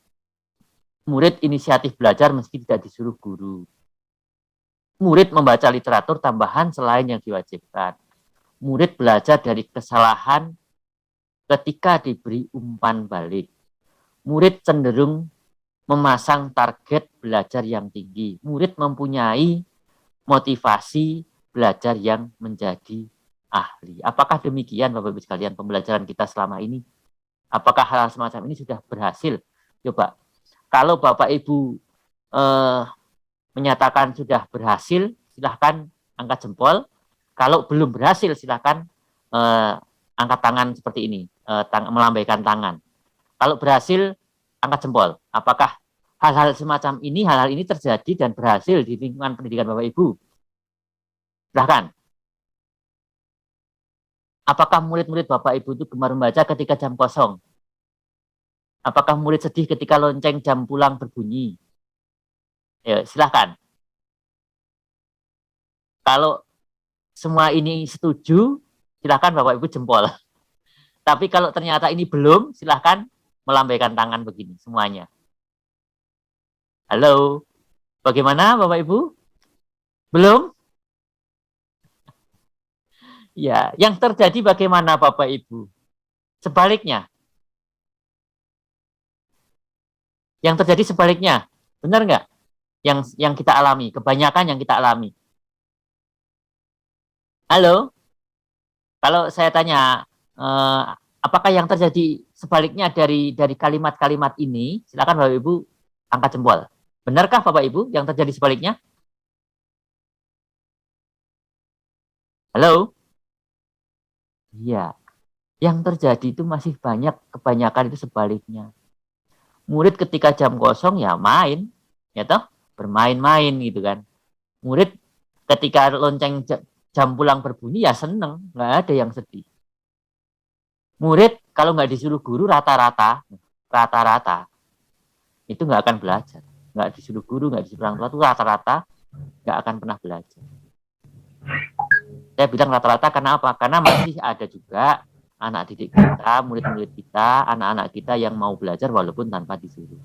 B: Murid inisiatif belajar meski tidak disuruh guru. Murid membaca literatur tambahan selain yang diwajibkan. Murid belajar dari kesalahan ketika diberi umpan balik. Murid cenderung memasang target belajar yang tinggi. Murid mempunyai motivasi belajar yang menjadi ahli. Apakah demikian Bapak Ibu sekalian pembelajaran kita selama ini? Apakah hal semacam ini sudah berhasil? Coba, kalau Bapak Ibu menyatakan sudah berhasil, silahkan angkat jempol. Kalau belum berhasil, silahkan angkat tangan seperti ini, melambaikan tangan. Kalau berhasil, angkat jempol. Apakah hal-hal semacam ini, hal-hal ini terjadi dan berhasil di lingkungan pendidikan Bapak Ibu? Silahkan. Apakah murid-murid Bapak Ibu itu gemar membaca ketika jam kosong? Apakah murid sedih ketika lonceng jam pulang berbunyi? Ya, silahkan. Kalau semua ini setuju, silahkan Bapak Ibu jempol. Tapi kalau ternyata ini belum, silahkan melambaikan tangan begini semuanya. Halo, bagaimana Bapak Ibu? Belum? Ya, yang terjadi bagaimana Bapak Ibu? Sebaliknya. Yang terjadi sebaliknya. Benar nggak? Yang kita alami, kebanyakan yang kita alami. Halo? Kalau saya tanya, apakah yang terjadi sebaliknya dari kalimat-kalimat ini? Silakan Bapak Ibu angkat jempol. Benarkah Bapak Ibu yang terjadi sebaliknya? Halo? Iya. Yang terjadi itu masih banyak, kebanyakan itu sebaliknya. Murid ketika jam kosong ya main, ya toh, bermain-main gitu kan. Murid ketika lonceng jam pulang berbunyi ya seneng, nggak ada yang sedih. Murid kalau nggak disuruh guru rata-rata itu nggak akan belajar. Nggak disuruh guru, nggak disuruh orang tua itu rata-rata nggak akan pernah belajar. Saya bilang rata-rata karena apa? Karena masih ada juga anak didik kita, murid-murid kita, anak-anak kita yang mau belajar walaupun tanpa disuruh.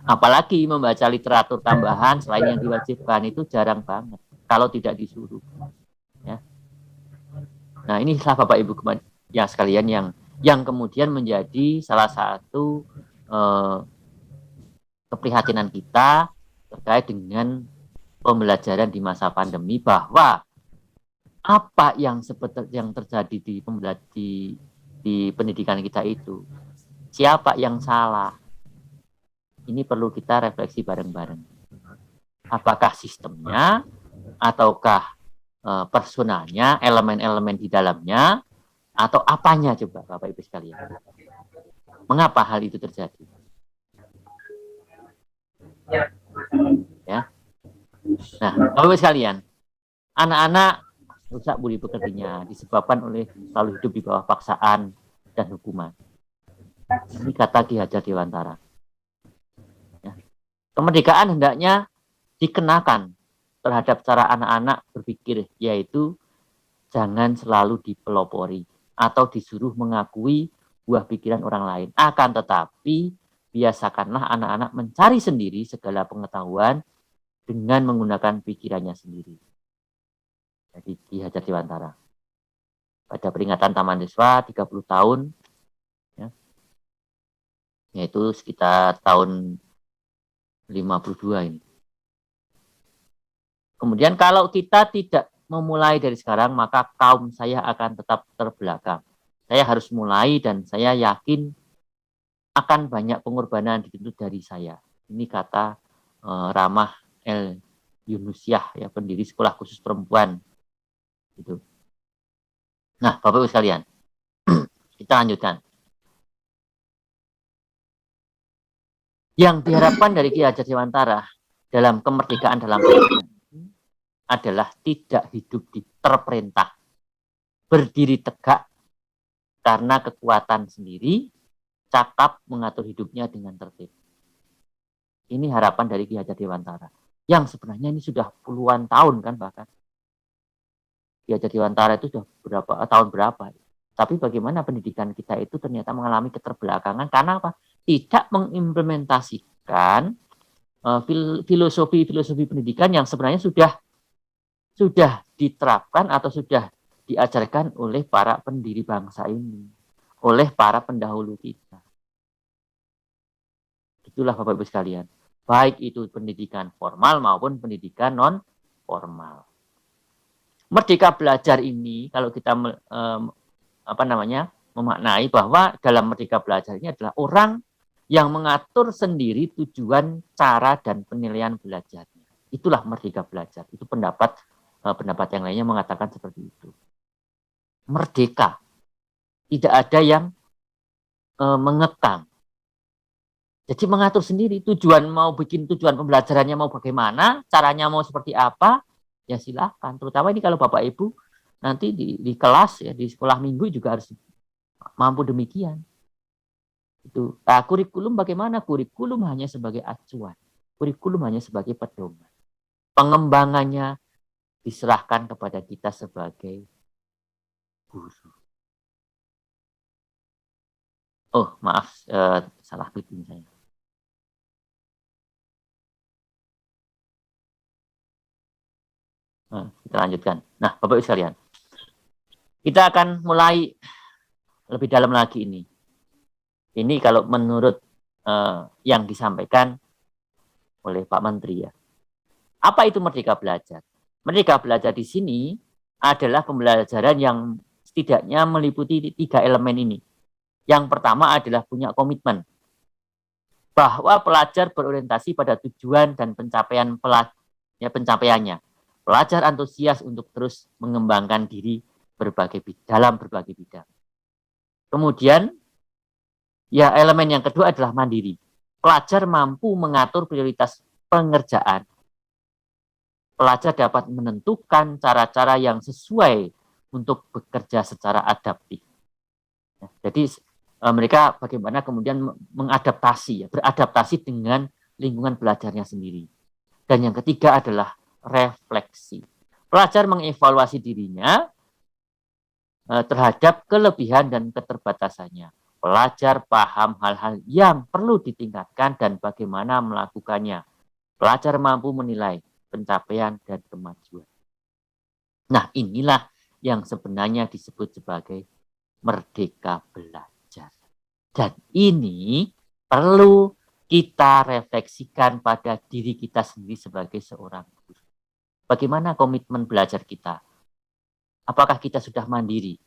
B: Apalagi membaca literatur tambahan selain yang diwajibkan itu jarang banget kalau tidak disuruh. Ya. Nah, inilah Bapak Ibu yang sekalian yang kemudian menjadi salah satu keprihatinan kita terkait dengan pembelajaran di masa pandemi, bahwa apa yang terjadi di pendidikan kita itu, siapa yang salah, ini perlu kita refleksi bareng-bareng. Apakah sistemnya, ataukah personalnya, elemen-elemen di dalamnya, atau apanya coba Bapak Ibu sekalian? Mengapa hal itu terjadi? Ya. Nah, Bapak Ibu sekalian, anak-anak rusak budi pekertinya disebabkan oleh selalu hidup di bawah paksaan dan hukuman. Ini kata Ki Hajar Dewantara. Ya. Kemerdekaan hendaknya dikenakan terhadap cara anak-anak berpikir, yaitu jangan selalu dipelopori atau disuruh mengakui buah pikiran orang lain. Akan tetapi, biasakanlah anak-anak mencari sendiri segala pengetahuan dengan menggunakan pikirannya sendiri. Jadi Ki Hajar Dewantara. Pada peringatan Taman Siswa 30 tahun, ya, yaitu sekitar tahun 52 ini. Kemudian kalau kita tidak memulai dari sekarang, maka kaum saya akan tetap terbelakang. Saya harus mulai dan saya yakin akan banyak pengorbanan dituntut dari saya. Ini kata Ramah El Yunusyah, ya, pendiri Sekolah Khusus Perempuan. Gitu. Nah, Bapak Ibu sekalian, kita lanjutkan. Yang diharapkan dari Ki Hajar Dewantara dalam kemerdekaan dalam pendidikan adalah tidak hidup di terperintah, berdiri tegak karena kekuatan sendiri, cakap mengatur hidupnya dengan tertib. Ini harapan dari Ki Hajar Dewantara, yang sebenarnya ini sudah puluhan tahun kan bahkan. Ki Hajar Dewantara itu sudah tahun berapa. Tapi bagaimana pendidikan kita itu ternyata mengalami keterbelakangan karena apa? Tidak mengimplementasikan filosofi pendidikan yang sebenarnya sudah diterapkan atau sudah diajarkan oleh para pendiri bangsa ini, oleh para pendahulu kita. Itulah Bapak Ibu sekalian, baik itu pendidikan formal maupun pendidikan non formal. Merdeka belajar ini, kalau kita memaknai bahwa dalam merdeka belajar ini adalah orang yang mengatur sendiri tujuan, cara, dan penilaian belajarnya. Itulah merdeka belajar. Itu pendapat yang lainnya mengatakan seperti itu. Merdeka. Tidak ada yang mengekang. Jadi mengatur sendiri tujuan, mau bikin tujuan pembelajarannya mau bagaimana, caranya mau seperti apa, ya silahkan. Terutama ini kalau Bapak Ibu nanti di kelas ya, di sekolah minggu juga harus mampu demikian. Itu. Nah, kurikulum bagaimana? Kurikulum hanya sebagai acuan. Kurikulum hanya sebagai pedoman. Pengembangannya diserahkan kepada kita sebagai guru. Oh, maaf, salah bikin saya. Nah, kita lanjutkan. Nah, Bapak Ibu sekalian, kita akan mulai lebih dalam lagi ini. Ini kalau menurut yang disampaikan oleh Pak Menteri ya. Apa itu Merdeka Belajar? Merdeka Belajar di sini adalah pembelajaran yang setidaknya meliputi 3 elemen ini. Yang pertama adalah punya komitmen bahwa pelajar berorientasi pada tujuan dan pencapaiannya. Pelajar antusias untuk terus mengembangkan diri dalam berbagai bidang. Kemudian, ya elemen yang kedua adalah mandiri. Pelajar mampu mengatur prioritas pengerjaan. Pelajar dapat menentukan cara-cara yang sesuai untuk bekerja secara adaptif. Jadi mereka bagaimana kemudian beradaptasi dengan lingkungan belajarnya sendiri. Dan yang ketiga adalah refleksi. Pelajar mengevaluasi dirinya terhadap kelebihan dan keterbatasannya. Pelajar paham hal-hal yang perlu ditingkatkan dan bagaimana melakukannya. Pelajar mampu menilai pencapaian dan kemajuan. Nah, inilah yang sebenarnya disebut sebagai merdeka belajar. Dan ini perlu kita refleksikan pada diri kita sendiri sebagai seorang guru. Bagaimana komitmen belajar kita? Apakah kita sudah mandiri?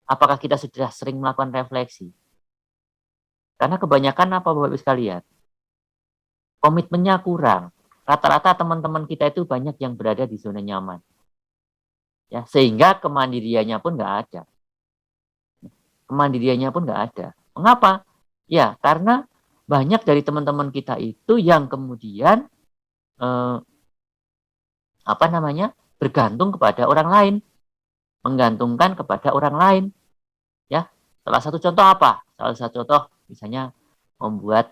B: Apakah kita sudah sering melakukan refleksi? Karena kebanyakan apa Bapak Ibu sekalian? Komitmennya kurang. Rata-rata teman-teman kita itu banyak yang berada di zona nyaman. Ya, sehingga kemandiriannya pun nggak ada. Mengapa? Ya, karena banyak dari teman-teman kita itu yang kemudian bergantung kepada orang lain, menggantungkan kepada orang lain. Ya, salah satu contoh apa? Salah satu contoh misalnya membuat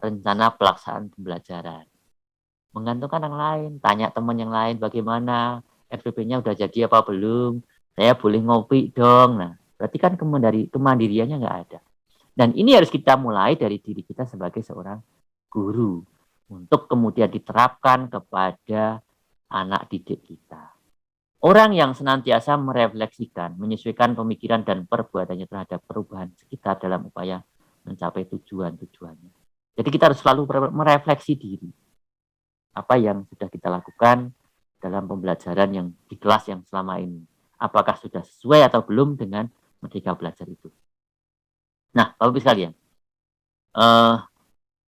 B: rencana pelaksanaan pembelajaran. Menggantungkan orang lain, tanya teman yang lain bagaimana, RPP-nya udah jadi apa belum, saya boleh ngopi dong. Nah, berarti kan kemandiriannya nggak ada. Dan ini harus kita mulai dari diri kita sebagai seorang guru untuk kemudian diterapkan kepada anak didik kita. Orang yang senantiasa merefleksikan, menyesuaikan pemikiran dan perbuatannya terhadap perubahan sekitar dalam upaya mencapai tujuan-tujuannya. Jadi kita harus selalu merefleksi diri. Apa yang sudah kita lakukan dalam pembelajaran yang di kelas yang selama ini. Apakah sudah sesuai atau belum dengan merdeka belajar itu. Nah, Bapak-Ibu sekalian,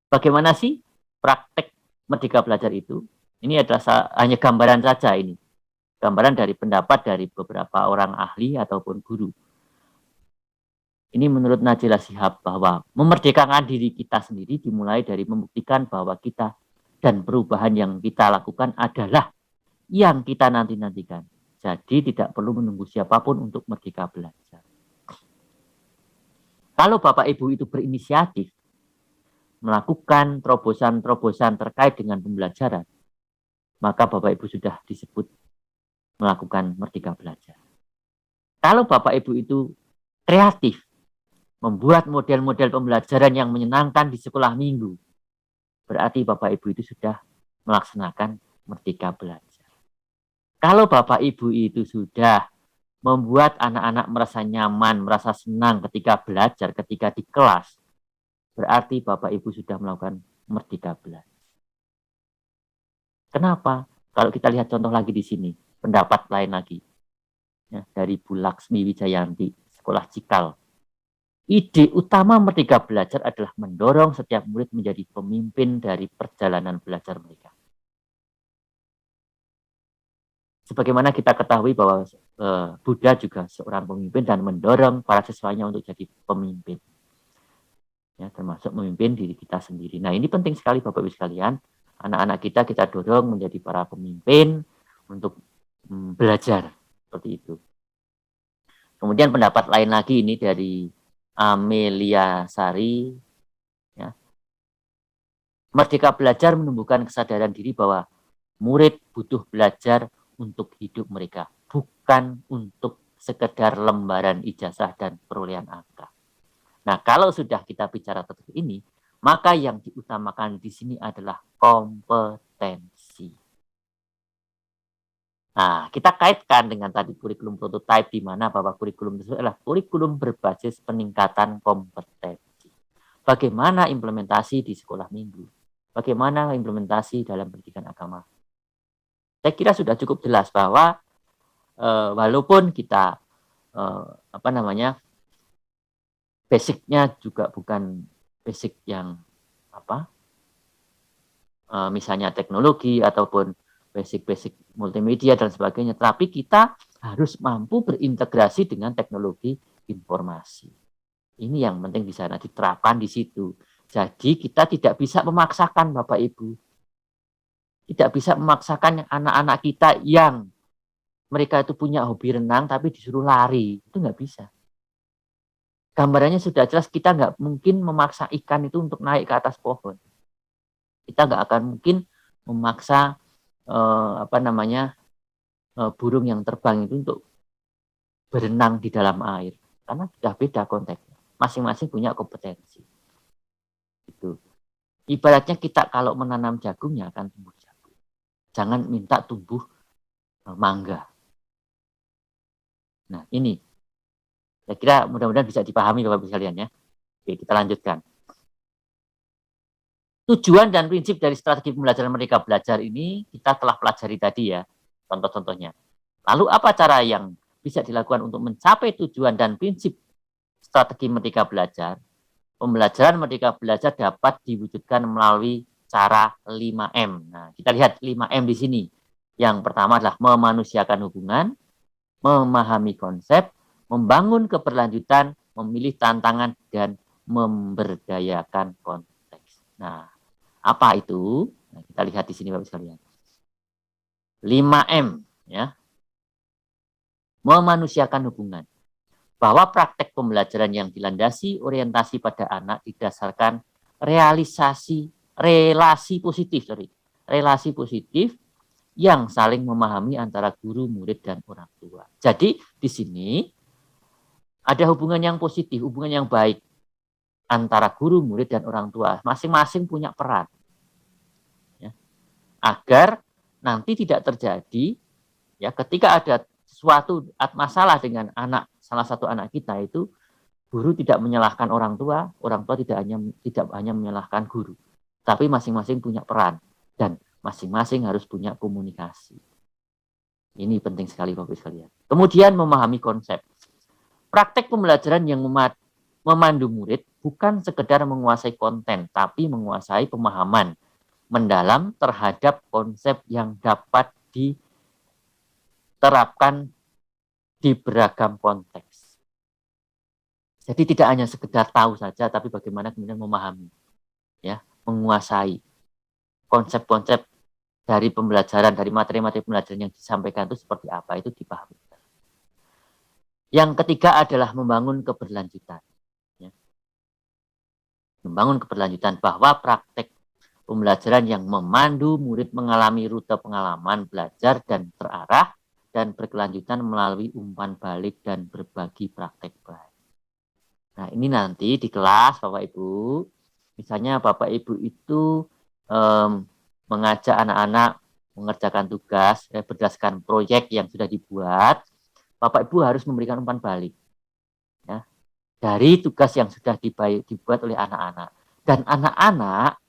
B: bagaimana sih praktek merdeka belajar itu? Ini adalah hanya gambaran saja ini. Gambaran dari pendapat dari beberapa orang ahli ataupun guru. Ini menurut Najila Shihab bahwa memerdekakan diri kita sendiri dimulai dari membuktikan bahwa kita dan perubahan yang kita lakukan adalah yang kita nanti-nantikan. Jadi tidak perlu menunggu siapapun untuk merdeka belajar. Kalau Bapak Ibu itu berinisiatif melakukan terobosan-terobosan terkait dengan pembelajaran, maka Bapak Ibu sudah disebut melakukan merdeka belajar. Kalau Bapak Ibu itu kreatif, membuat model-model pembelajaran yang menyenangkan di sekolah minggu, berarti Bapak Ibu itu sudah melaksanakan merdeka belajar. Kalau Bapak Ibu itu sudah membuat anak-anak merasa nyaman, merasa senang ketika belajar, ketika di kelas, berarti Bapak Ibu sudah melakukan merdeka belajar. Kenapa? Kalau kita lihat contoh lagi di sini, pendapat lain lagi. Ya, dari Bu Laksmi Wijayanti, Sekolah Cikal. Ide utama merdeka belajar adalah mendorong setiap murid menjadi pemimpin dari perjalanan belajar mereka. Sebagaimana kita ketahui bahwa Buddha juga seorang pemimpin dan mendorong para siswanya untuk jadi pemimpin. Ya, termasuk memimpin diri kita sendiri. Nah, ini penting sekali Bapak Ibu sekalian. Anak-anak kita dorong menjadi para pemimpin untuk belajar seperti itu. Kemudian pendapat lain lagi ini dari Amelia Sari, ya. Merdeka Belajar menumbuhkan kesadaran diri bahwa murid butuh belajar untuk hidup mereka, bukan untuk sekedar lembaran ijazah dan perolehan angka. Nah, kalau sudah kita bicara tentang ini, maka yang diutamakan di sini adalah kompetensi. Nah, kita kaitkan dengan tadi kurikulum prototype, di mana bahwa kurikulum itu adalah kurikulum berbasis peningkatan kompetensi. Bagaimana implementasi di sekolah minggu? Bagaimana implementasi dalam pendidikan agama? Saya kira sudah cukup jelas bahwa walaupun kita basicnya juga bukan basic yang misalnya teknologi ataupun basic multimedia dan sebagainya, tapi kita harus mampu berintegrasi dengan teknologi informasi. Ini yang penting bisa diterapkan di situ. Jadi kita tidak bisa memaksakan Bapak Ibu. Tidak bisa memaksakan anak-anak kita yang mereka itu punya hobi renang tapi disuruh lari. Itu nggak bisa. Gambarannya sudah jelas, kita nggak mungkin memaksa ikan itu untuk naik ke atas pohon. Kita nggak akan mungkin memaksa burung yang terbang itu untuk berenang di dalam air. Karena sudah beda konteksnya. Masing-masing punya kompetensi. Itu. Ibaratnya kita kalau menanam jagung ya akan tumbuh jagung. Jangan minta tumbuh mangga. Nah, ini saya kira mudah-mudahan bisa dipahami Bapak Ibu sekalian ya. Oke, kita lanjutkan. Tujuan dan prinsip dari strategi pembelajaran Merdeka Belajar ini kita telah pelajari tadi ya, contoh-contohnya. Lalu apa cara yang bisa dilakukan untuk mencapai tujuan dan prinsip strategi Merdeka Belajar? Pembelajaran Merdeka Belajar dapat diwujudkan melalui cara 5M. Nah, kita lihat 5M di sini. Yang pertama adalah memanusiakan hubungan, memahami konsep, membangun keberlanjutan, memilih tantangan, dan memberdayakan konteks. Nah, apa itu? Nah, kita lihat di sini Bapak sekalian. 5M ya. Memanusiakan hubungan. Bahwa praktek pembelajaran yang dilandasi orientasi pada anak didasarkan relasi positif yang saling memahami antara guru, murid, dan orang tua. Jadi di sini ada hubungan yang positif, hubungan yang baik antara guru, murid, dan orang tua. Masing-masing punya peran. Ya. Agar nanti tidak terjadi ya ketika ada suatu masalah dengan salah satu anak kita itu, guru tidak menyalahkan orang tua tidak hanya menyalahkan guru, tapi masing-masing punya peran dan masing-masing harus punya komunikasi. Ini penting sekali Bapak Ibu sekalian. Kemudian memahami konsep. Praktek pembelajaran yang memandu murid bukan sekedar menguasai konten, tapi menguasai pemahaman mendalam terhadap konsep yang dapat diterapkan di beragam konteks. Jadi tidak hanya sekedar tahu saja, tapi bagaimana kemudian memahami, ya, menguasai konsep-konsep dari pembelajaran, dari materi-materi pembelajaran yang disampaikan itu seperti apa, itu dipahami. Yang ketiga adalah membangun keberlanjutan. Ya. Membangun keberlanjutan bahwa praktek pembelajaran yang memandu murid mengalami rute pengalaman belajar dan terarah dan berkelanjutan melalui umpan balik dan berbagi praktek baik. Nah, ini nanti di kelas Bapak Ibu, misalnya Bapak Ibu itu mengajak anak-anak mengerjakan tugas berdasarkan proyek yang sudah dibuat, Bapak Ibu harus memberikan umpan balik. Ya, dari tugas yang sudah dibuat oleh anak-anak. Dan anak-anak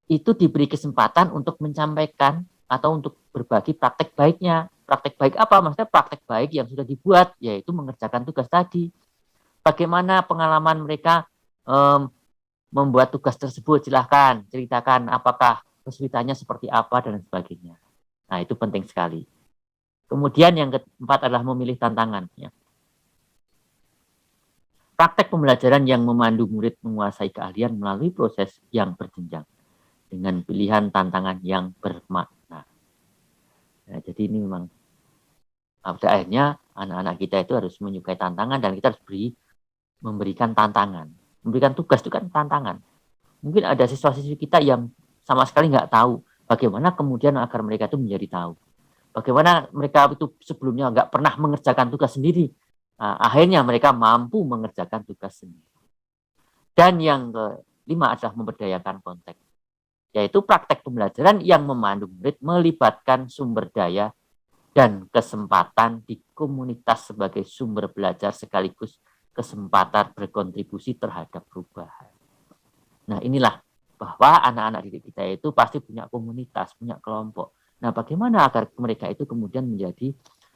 B: itu diberi kesempatan untuk menyampaikan atau untuk berbagi praktek baiknya. Praktek baik apa? Maksudnya praktek baik yang sudah dibuat, yaitu mengerjakan tugas tadi. Bagaimana pengalaman mereka membuat tugas tersebut? Silahkan ceritakan apakah kesulitannya seperti apa dan sebagainya. Nah, itu penting sekali. Kemudian yang keempat adalah memilih tantangan. Ya. Praktek pembelajaran yang memandu murid menguasai keahlian melalui proses yang berjenjang dengan pilihan tantangan yang bermakna. Nah, jadi ini memang Nah, pada akhirnya anak-anak kita itu harus menyukai tantangan dan kita harus memberikan tantangan. Memberikan tugas itu kan tantangan. Mungkin ada siswa-siswi kita yang sama sekali nggak tahu bagaimana kemudian agar mereka itu menjadi tahu. Bagaimana mereka itu sebelumnya nggak pernah mengerjakan tugas sendiri. Nah, akhirnya mereka mampu mengerjakan tugas sendiri. Dan yang kelima adalah memberdayakan konteks, yaitu praktek pembelajaran yang memandu murid melibatkan sumber daya dan kesempatan di komunitas sebagai sumber belajar sekaligus kesempatan berkontribusi terhadap perubahan. Nah, inilah bahwa anak-anak didik kita itu pasti punya komunitas, punya kelompok. Nah, bagaimana agar mereka itu kemudian menjadi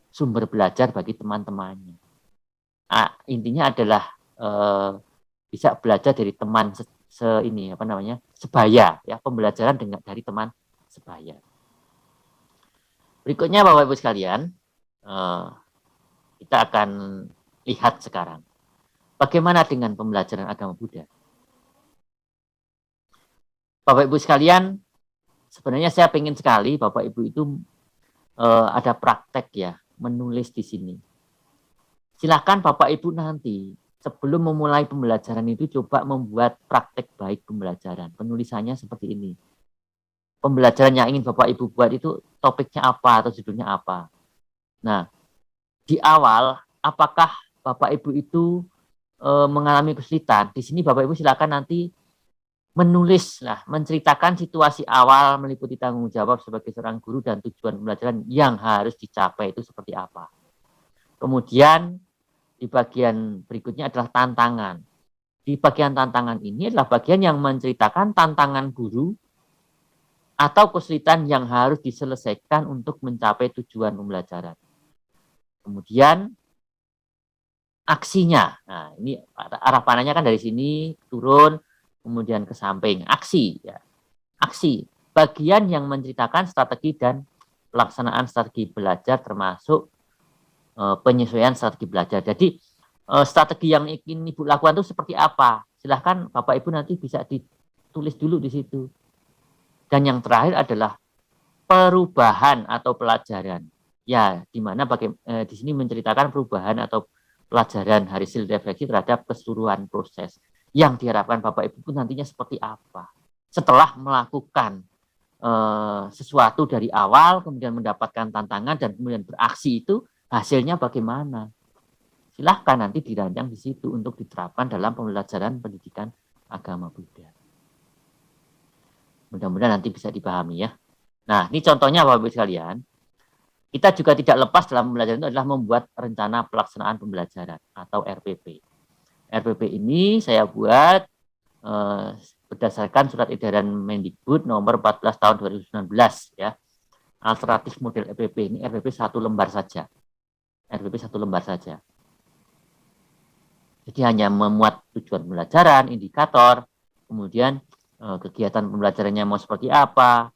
B: sumber belajar bagi teman-temannya? Nah, intinya adalah bisa belajar dari teman ini apa namanya sebaya, ya, pembelajaran dari teman sebaya. Berikutnya Bapak Ibu sekalian, kita akan lihat sekarang bagaimana dengan pembelajaran agama Buddha. Bapak Ibu sekalian, sebenarnya saya ingin sekali Bapak Ibu itu ada praktek ya, menulis di sini. Silakan Bapak Ibu nanti sebelum memulai pembelajaran itu coba membuat praktek baik pembelajaran. Penulisannya seperti ini. Pembelajaran yang ingin Bapak Ibu buat itu topiknya apa atau judulnya apa. Nah, di awal apakah Bapak Ibu itu mengalami kesulitan? Di sini Bapak Ibu silakan nanti menulis, menceritakan situasi awal meliputi tanggung jawab sebagai seorang guru dan tujuan pembelajaran yang harus dicapai itu seperti apa. Kemudian di bagian berikutnya adalah tantangan. Di bagian tantangan ini adalah bagian yang menceritakan tantangan guru atau kesulitan yang harus diselesaikan untuk mencapai tujuan pembelajaran. Kemudian aksinya. Nah, ini arah panahnya kan dari sini turun, kemudian ke samping. Aksi, ya. Aksi. Bagian yang menceritakan strategi dan pelaksanaan strategi belajar termasuk penyesuaian strategi belajar. Jadi strategi yang ingin Ibu lakukan itu seperti apa? Silahkan Bapak Ibu nanti bisa ditulis dulu di situ. Dan yang terakhir adalah perubahan atau pelajaran. Ya, di mana di sini menceritakan perubahan atau pelajaran hasil refleksi terhadap keseluruhan proses yang diharapkan Bapak Ibu nantinya seperti apa. Setelah melakukan sesuatu dari awal, kemudian mendapatkan tantangan dan kemudian beraksi itu hasilnya bagaimana? Silahkan nanti dirancang di situ untuk diterapkan dalam pembelajaran pendidikan agama Buddha. Mudah-mudahan nanti bisa dipahami ya. Nah, ini contohnya Bapak Ibu sekalian. Kita juga tidak lepas dalam pembelajaran itu adalah membuat rencana pelaksanaan pembelajaran atau RPP. RPP ini saya buat berdasarkan surat edaran Mendikbud nomor 14 tahun 2019 ya. Alternatif model RPP ini RPP 1 lembar saja. RPP 1 lembar saja. Jadi hanya memuat tujuan pembelajaran, indikator, kemudian kegiatan pembelajarannya mau seperti apa,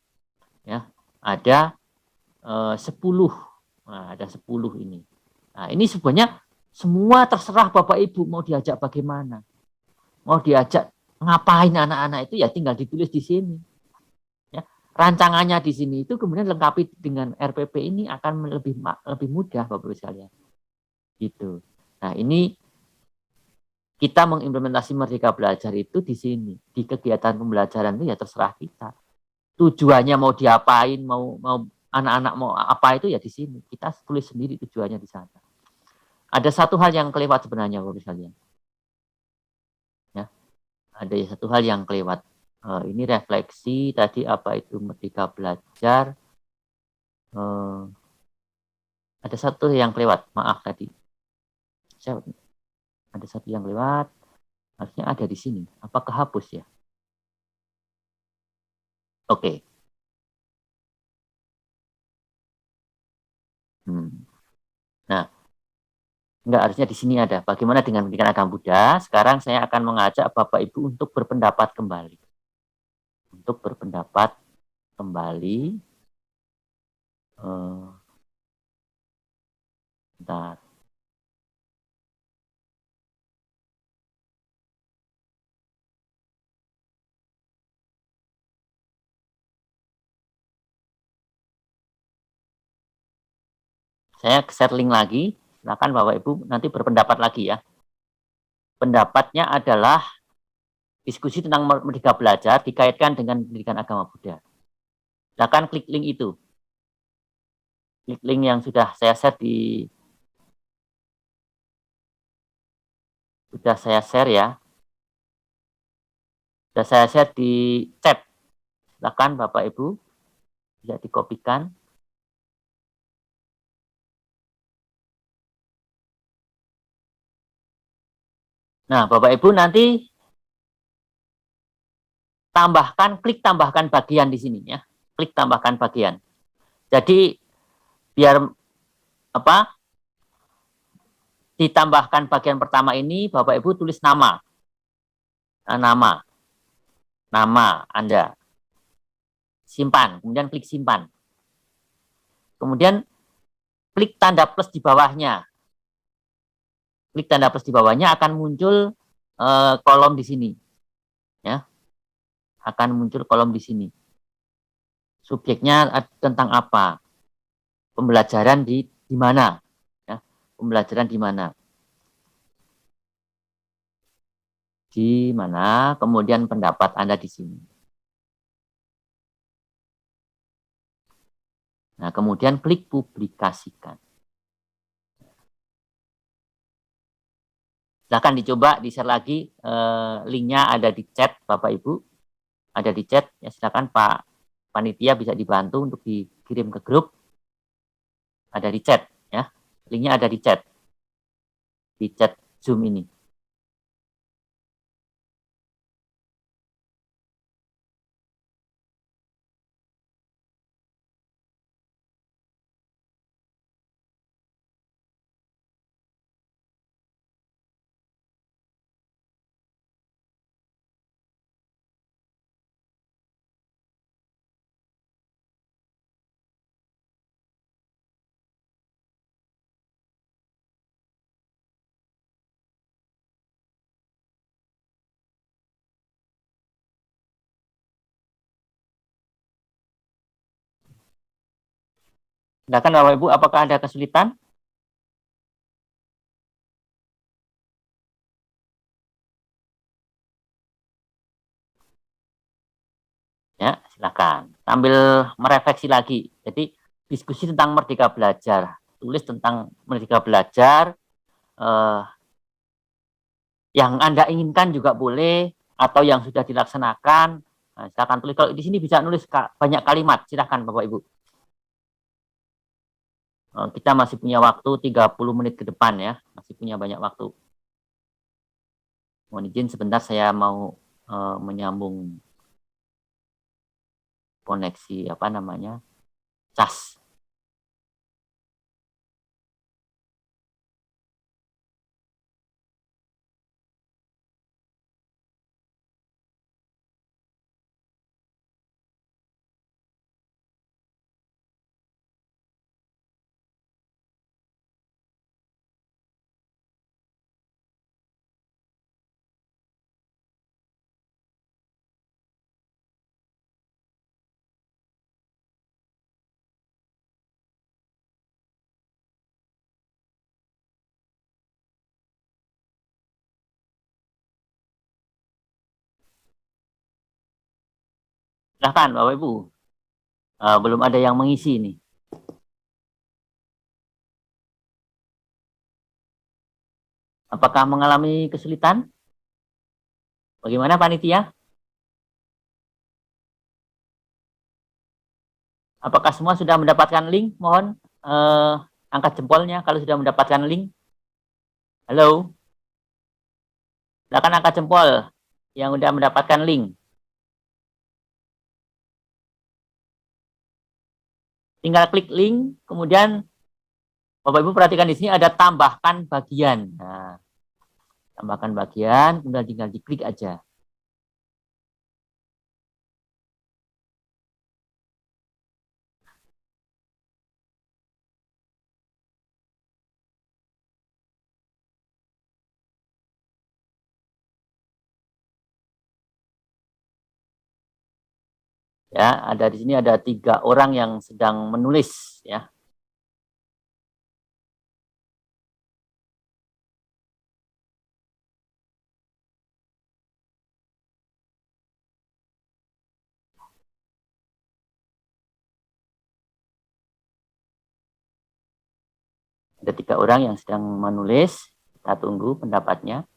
B: ya. Ada 10, ada 10 ini. Nah, ini sebenarnya semua terserah Bapak Ibu mau diajak bagaimana, mau diajak ngapain anak-anak itu ya tinggal ditulis di sini. Ya, rancangannya di sini itu kemudian lengkapi dengan RPP ini akan lebih mudah Bapak Ibu sekalian. Gitu. Nah, ini kita mengimplementasi Merdeka Belajar itu di sini, di kegiatan pembelajaran itu ya terserah kita. Tujuannya mau diapain, mau anak-anak mau apa itu ya di sini. Kita tulis sendiri tujuannya di sana. Ada satu hal yang kelewat sebenarnya Bapak sekalian. Ya. Ada satu hal yang kelewat. Ini refleksi tadi apa itu Merdeka Belajar. Ada satu yang kelewat, maaf tadi. Ada satu yang lewat, harusnya ada di sini. Apakah hapus ya? Oke. Nah, enggak, harusnya di sini ada. Bagaimana dengan pendidikan agama Buddha? Sekarang saya akan mengajak Bapak Ibu untuk berpendapat kembali. Untuk berpendapat kembali. Bentar. Saya share link lagi. Silakan Bapak Ibu nanti berpendapat lagi ya. Pendapatnya adalah diskusi tentang Merdeka Belajar dikaitkan dengan pendidikan agama Buddha. Silakan klik link itu. Klik link yang sudah saya share ya. Sudah saya share di chat. Silakan Bapak Ibu bisa dikopikan. Nah, Bapak Ibu nanti klik tambahkan bagian di sini ya. Klik tambahkan bagian. Jadi biar apa? Ditambahkan bagian pertama ini Bapak Ibu tulis nama. Nama Anda. Simpan, kemudian klik simpan. Kemudian klik tanda plus di bawahnya. Klik tanda plus di bawahnya akan muncul kolom di sini. Ya. Akan muncul kolom di sini. Subjeknya tentang apa? Pembelajaran di mana? Ya. Pembelajaran di mana? Di mana? Kemudian pendapat Anda di sini. Nah, kemudian klik publikasikan. Silahkan dicoba, di-share lagi. Linknya ada di chat, Bapak Ibu. Ada di chat. Ya, silakan Pak Panitia bisa dibantu untuk dikirim ke grup. Ada di chat. Ya. Linknya ada di chat. Di chat Zoom ini. Silakan Bapak Ibu, apakah ada kesulitan? Ya, silakan. Sambil merefleksi lagi. Jadi diskusi tentang Merdeka Belajar. Tulis tentang Merdeka Belajar. Yang Anda inginkan juga boleh, atau yang sudah dilaksanakan. Nah, silakan tulis. Kalau di sini bisa nulis banyak kalimat. Silakan Bapak Ibu. Kita masih punya waktu 30 menit ke depan ya. Masih punya banyak waktu. Mohon izin sebentar saya mau menyambung koneksi cas. Silahkan Bapak Ibu. Belum ada yang mengisi nih. Apakah mengalami kesulitan? Bagaimana panitia? Apakah semua sudah mendapatkan link? Mohon angkat jempolnya kalau sudah mendapatkan link. Halo? Silakan angkat jempol yang sudah mendapatkan link. Tinggal klik link, kemudian Bapak Ibu perhatikan di sini ada tambahkan bagian. Nah, tambahkan bagian, kemudian tinggal diklik aja. Ya, ada di sini ada 3 orang yang sedang menulis ya. Ada 3 orang yang sedang menulis. Kita tunggu pendapatnya.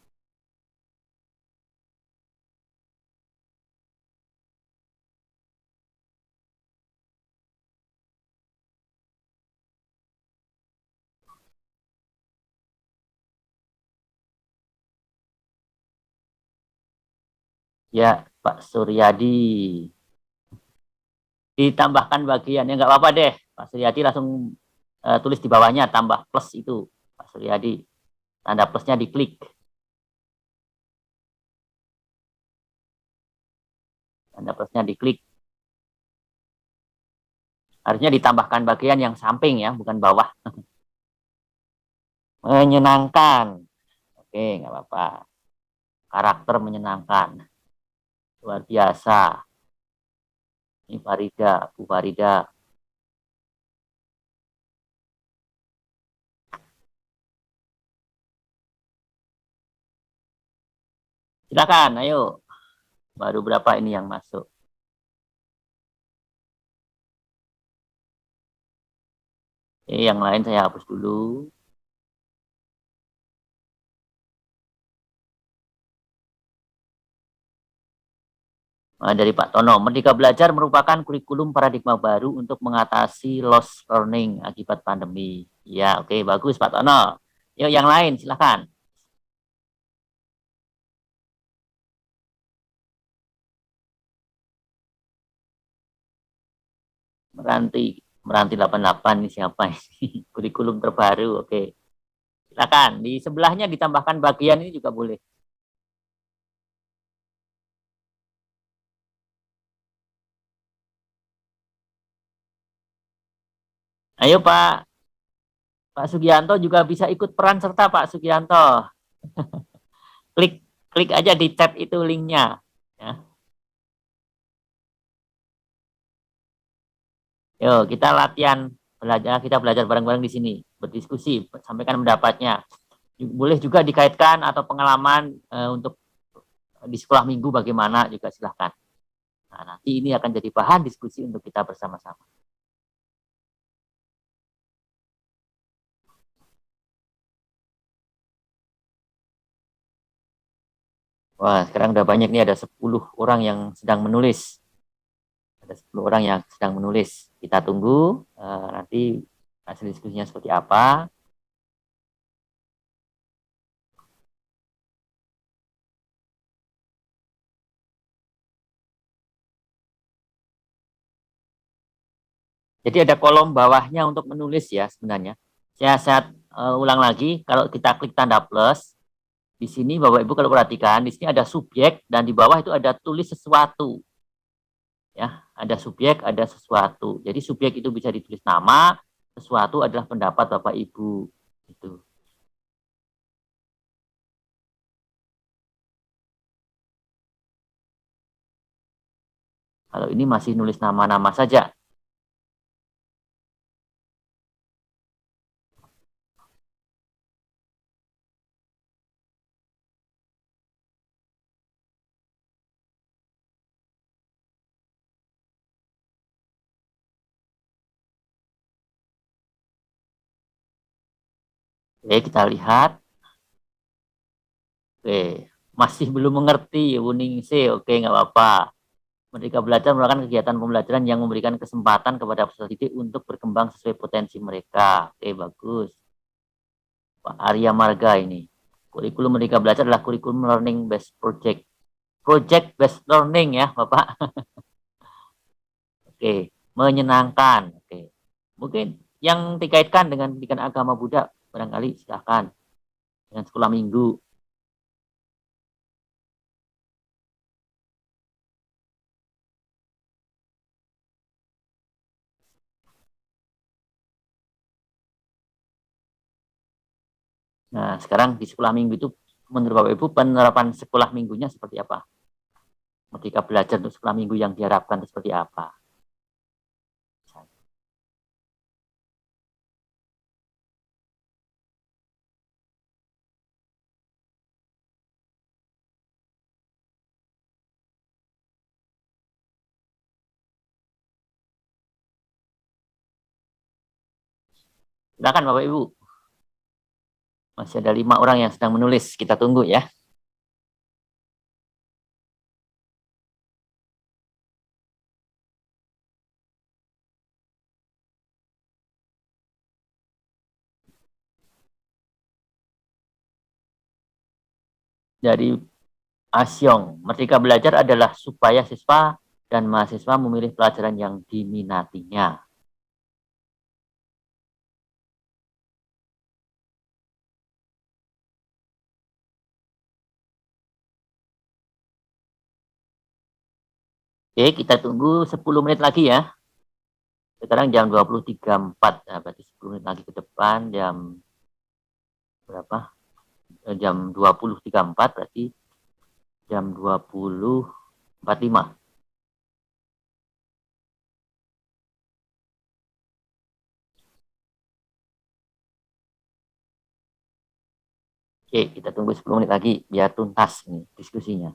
B: Ya, Pak Suryadi. Ditambahkan bagian, ya nggak apa-apa deh. Pak Suryadi langsung tulis di bawahnya, tambah plus itu. Pak Suryadi. Tanda plusnya diklik. Tanda plusnya diklik. Harusnya ditambahkan bagian yang samping ya, bukan bawah. Menyenangkan. Oke, nggak apa-apa. Karakter menyenangkan. Luar biasa. Ini Farida, Bu Farida. Silakan, ayo. Baru berapa ini yang masuk? Yang lain saya hapus dulu. Dari Pak Tono, Merdeka Belajar merupakan kurikulum paradigma baru untuk mengatasi lost learning akibat pandemi. Ya, oke, bagus Pak Tono. Yuk yang lain, silakan. Meranti, Meranti 88 ini siapa ini? Kurikulum terbaru, oke. Silakan, di sebelahnya ditambahkan bagian ini juga boleh. Ayo Pak Sugianto juga bisa ikut peran serta Pak Sugianto. Klik klik aja di tab itu linknya. Ya. Yuk kita latihan belajar, kita belajar bareng-bareng di sini, berdiskusi, sampaikan pendapatnya. Boleh juga dikaitkan atau pengalaman untuk di sekolah minggu bagaimana juga silahkan. Nah, nanti ini akan jadi bahan diskusi untuk kita bersama-sama. Wah, sekarang udah banyak nih, ada 10 orang yang sedang menulis. Ada 10 orang yang sedang menulis. Kita tunggu nanti hasil diskusinya seperti apa. Jadi ada kolom bawahnya untuk menulis ya sebenarnya. Saya ulang lagi, kalau kita klik tanda plus, di sini Bapak Ibu kalau perhatikan, di sini ada subjek dan di bawah itu ada tulis sesuatu. Ya, ada subjek, ada sesuatu. Jadi subjek itu bisa ditulis nama, sesuatu adalah pendapat Bapak Ibu. Itu. Kalau ini masih nulis nama-nama saja. Oke, kita lihat. Oke, masih belum mengerti, Wuning C. Oke, nggak apa-apa. Merdeka Belajar merupakan kegiatan pembelajaran yang memberikan kesempatan kepada peserta didik untuk berkembang sesuai potensi mereka. Oke, bagus. Pak Arya Marga ini. Kurikulum Merdeka Belajar adalah kurikulum learning based project. Project based learning ya, Bapak. Oke, menyenangkan. Oke. Mungkin yang dikaitkan dengan pendidikan agama Buddha, barangkali silahkan. Dengan sekolah minggu. Nah, sekarang di sekolah minggu itu, menurut Bapak Ibu, penerapan sekolah minggunya seperti apa? Merdeka Belajar untuk sekolah minggu yang diharapkan itu seperti apa? Silakan Bapak Ibu. Masih ada 5 orang yang sedang menulis. Kita tunggu ya. Dari Asyong, Merdeka Belajar adalah supaya siswa dan mahasiswa memilih pelajaran yang diminatinya. Oke, kita tunggu 10 menit lagi ya. Sekarang jam 20.34, nah, berarti 10 menit lagi ke depan, jam berapa? Jam 20.34, berarti jam 20.45. Oke, kita tunggu 10 menit lagi biar tuntas nih diskusinya.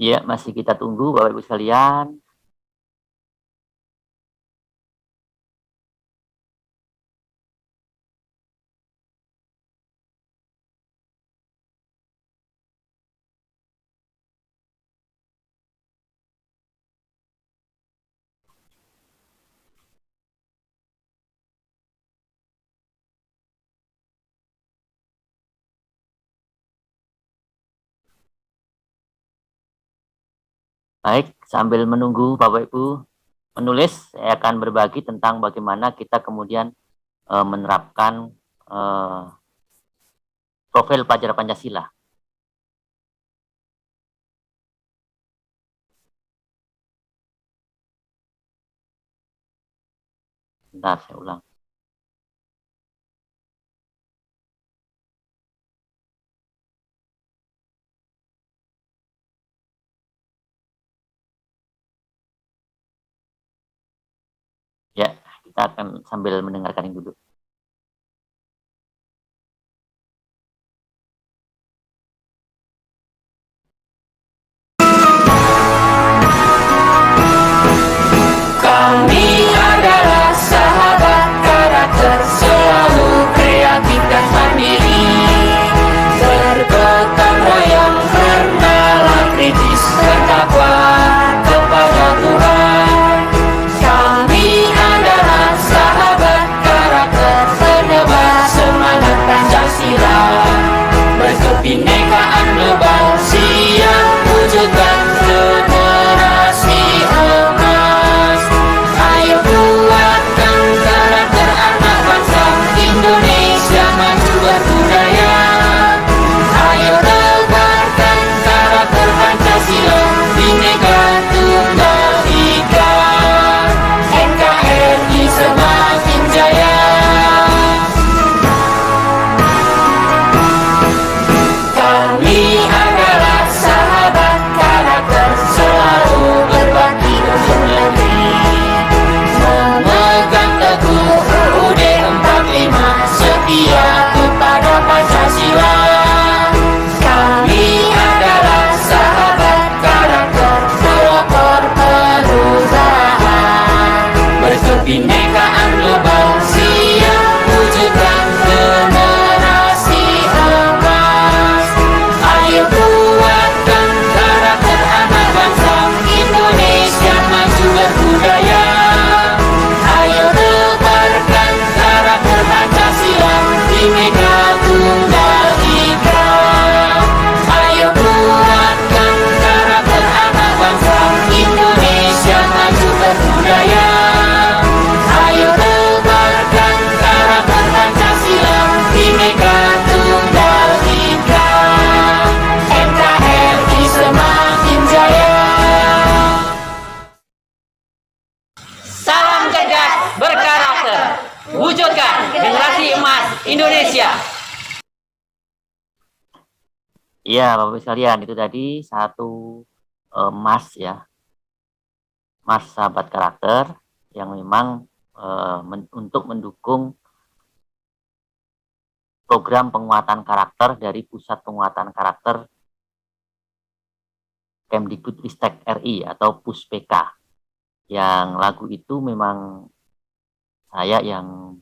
B: Ya, masih kita tunggu Bapak Ibu sekalian. Baik, sambil menunggu Bapak Ibu menulis, saya akan berbagi tentang bagaimana kita kemudian menerapkan profil pelajar Pancasila. Bentar, saya ulang. Ya, kita akan sambil mendengarkan yang dulu.
E: Kami adalah sahabat karakter, selalu kreatif dan mandiri, bergotong royong, bernalar kritis, bertakwa kepada Tuhan. Kami adalah sahabat karakter,
B: Iya, Bapak Ibu sekalian, itu tadi satu mas ya, mas sahabat karakter yang memang untuk mendukung program penguatan karakter dari Pusat Penguatan Karakter Kemdikbudristek RI atau PUSPK. Yang lagu itu memang saya yang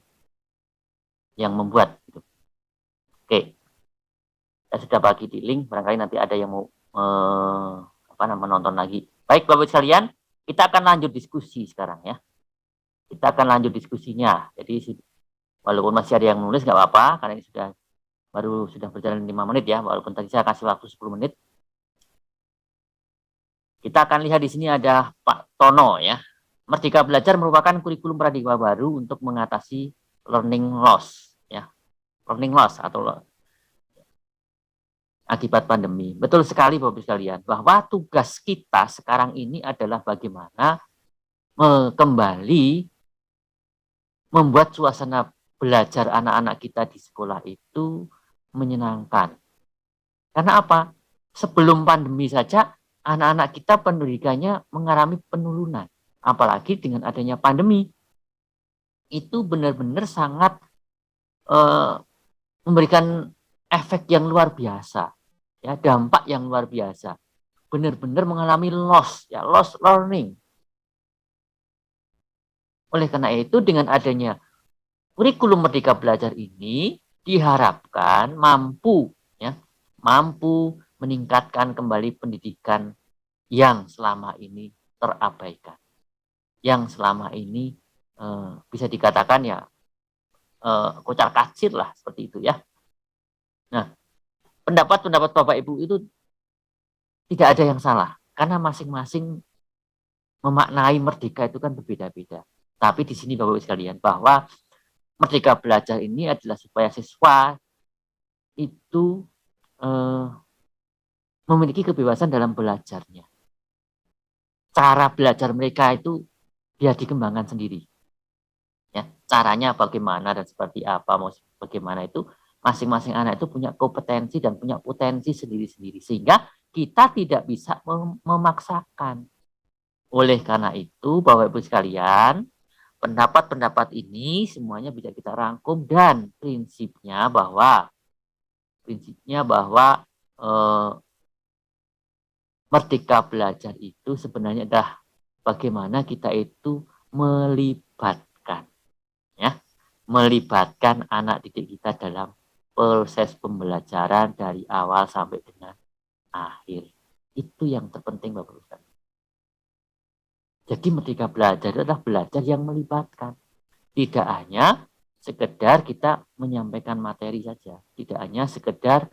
B: membuat. Gitu. Oke, saya sudah bagi di link, barangkali nanti ada yang mau menonton lagi. Baik, Bapak Ibu sekalian, kita akan lanjut diskusi sekarang ya. Kita akan lanjut diskusinya. Jadi walaupun masih ada yang menulis nggak apa-apa, karena ini sudah berjalan 5 menit ya, walaupun tadi saya kasih waktu 10 menit. Kita akan lihat di sini ada Pak Tono ya. Merdeka Belajar merupakan kurikulum paradigma baru untuk mengatasi learning loss ya. Learning loss atau akibat pandemi. Betul sekali Bapak Ibu sekalian, bahwa tugas kita sekarang ini adalah bagaimana kembali membuat suasana belajar anak-anak kita di sekolah itu menyenangkan. Karena apa? Sebelum pandemi saja anak-anak kita pendidikannya mengalami penurunan. Apalagi dengan adanya pandemi. Itu benar-benar sangat memberikan efek yang luar biasa. Ya, dampak yang luar biasa. Benar-benar mengalami loss learning. Oleh karena itu dengan adanya kurikulum Merdeka Belajar ini diharapkan mampu meningkatkan kembali pendidikan yang selama ini terabaikan, yang selama ini bisa dikatakan ya kocar kacir lah seperti itu ya. Nah, pendapat Bapak Ibu itu tidak ada yang salah karena masing-masing memaknai merdeka itu kan berbeda-beda. Tapi di sini Bapak Ibu sekalian bahwa Merdeka Belajar ini adalah supaya siswa itu memiliki kebebasan dalam belajarnya. Cara belajar mereka itu biar dikembangkan sendiri. Ya, caranya bagaimana dan seperti apa, mau bagaimana itu masing-masing anak itu punya kompetensi dan punya potensi sendiri-sendiri sehingga kita tidak bisa memaksakan. Oleh karena itu, Bapak Ibu sekalian, pendapat-pendapat ini semuanya bisa kita rangkum dan prinsipnya bahwa Merdeka Belajar itu sebenarnya adalah bagaimana kita itu melibatkan anak didik kita dalam proses pembelajaran dari awal sampai dengan akhir. Itu yang terpenting Bapak Ibu. Jadi Merdeka Belajar adalah belajar yang melibatkan. Tidak hanya sekedar kita menyampaikan materi saja, tidak hanya sekedar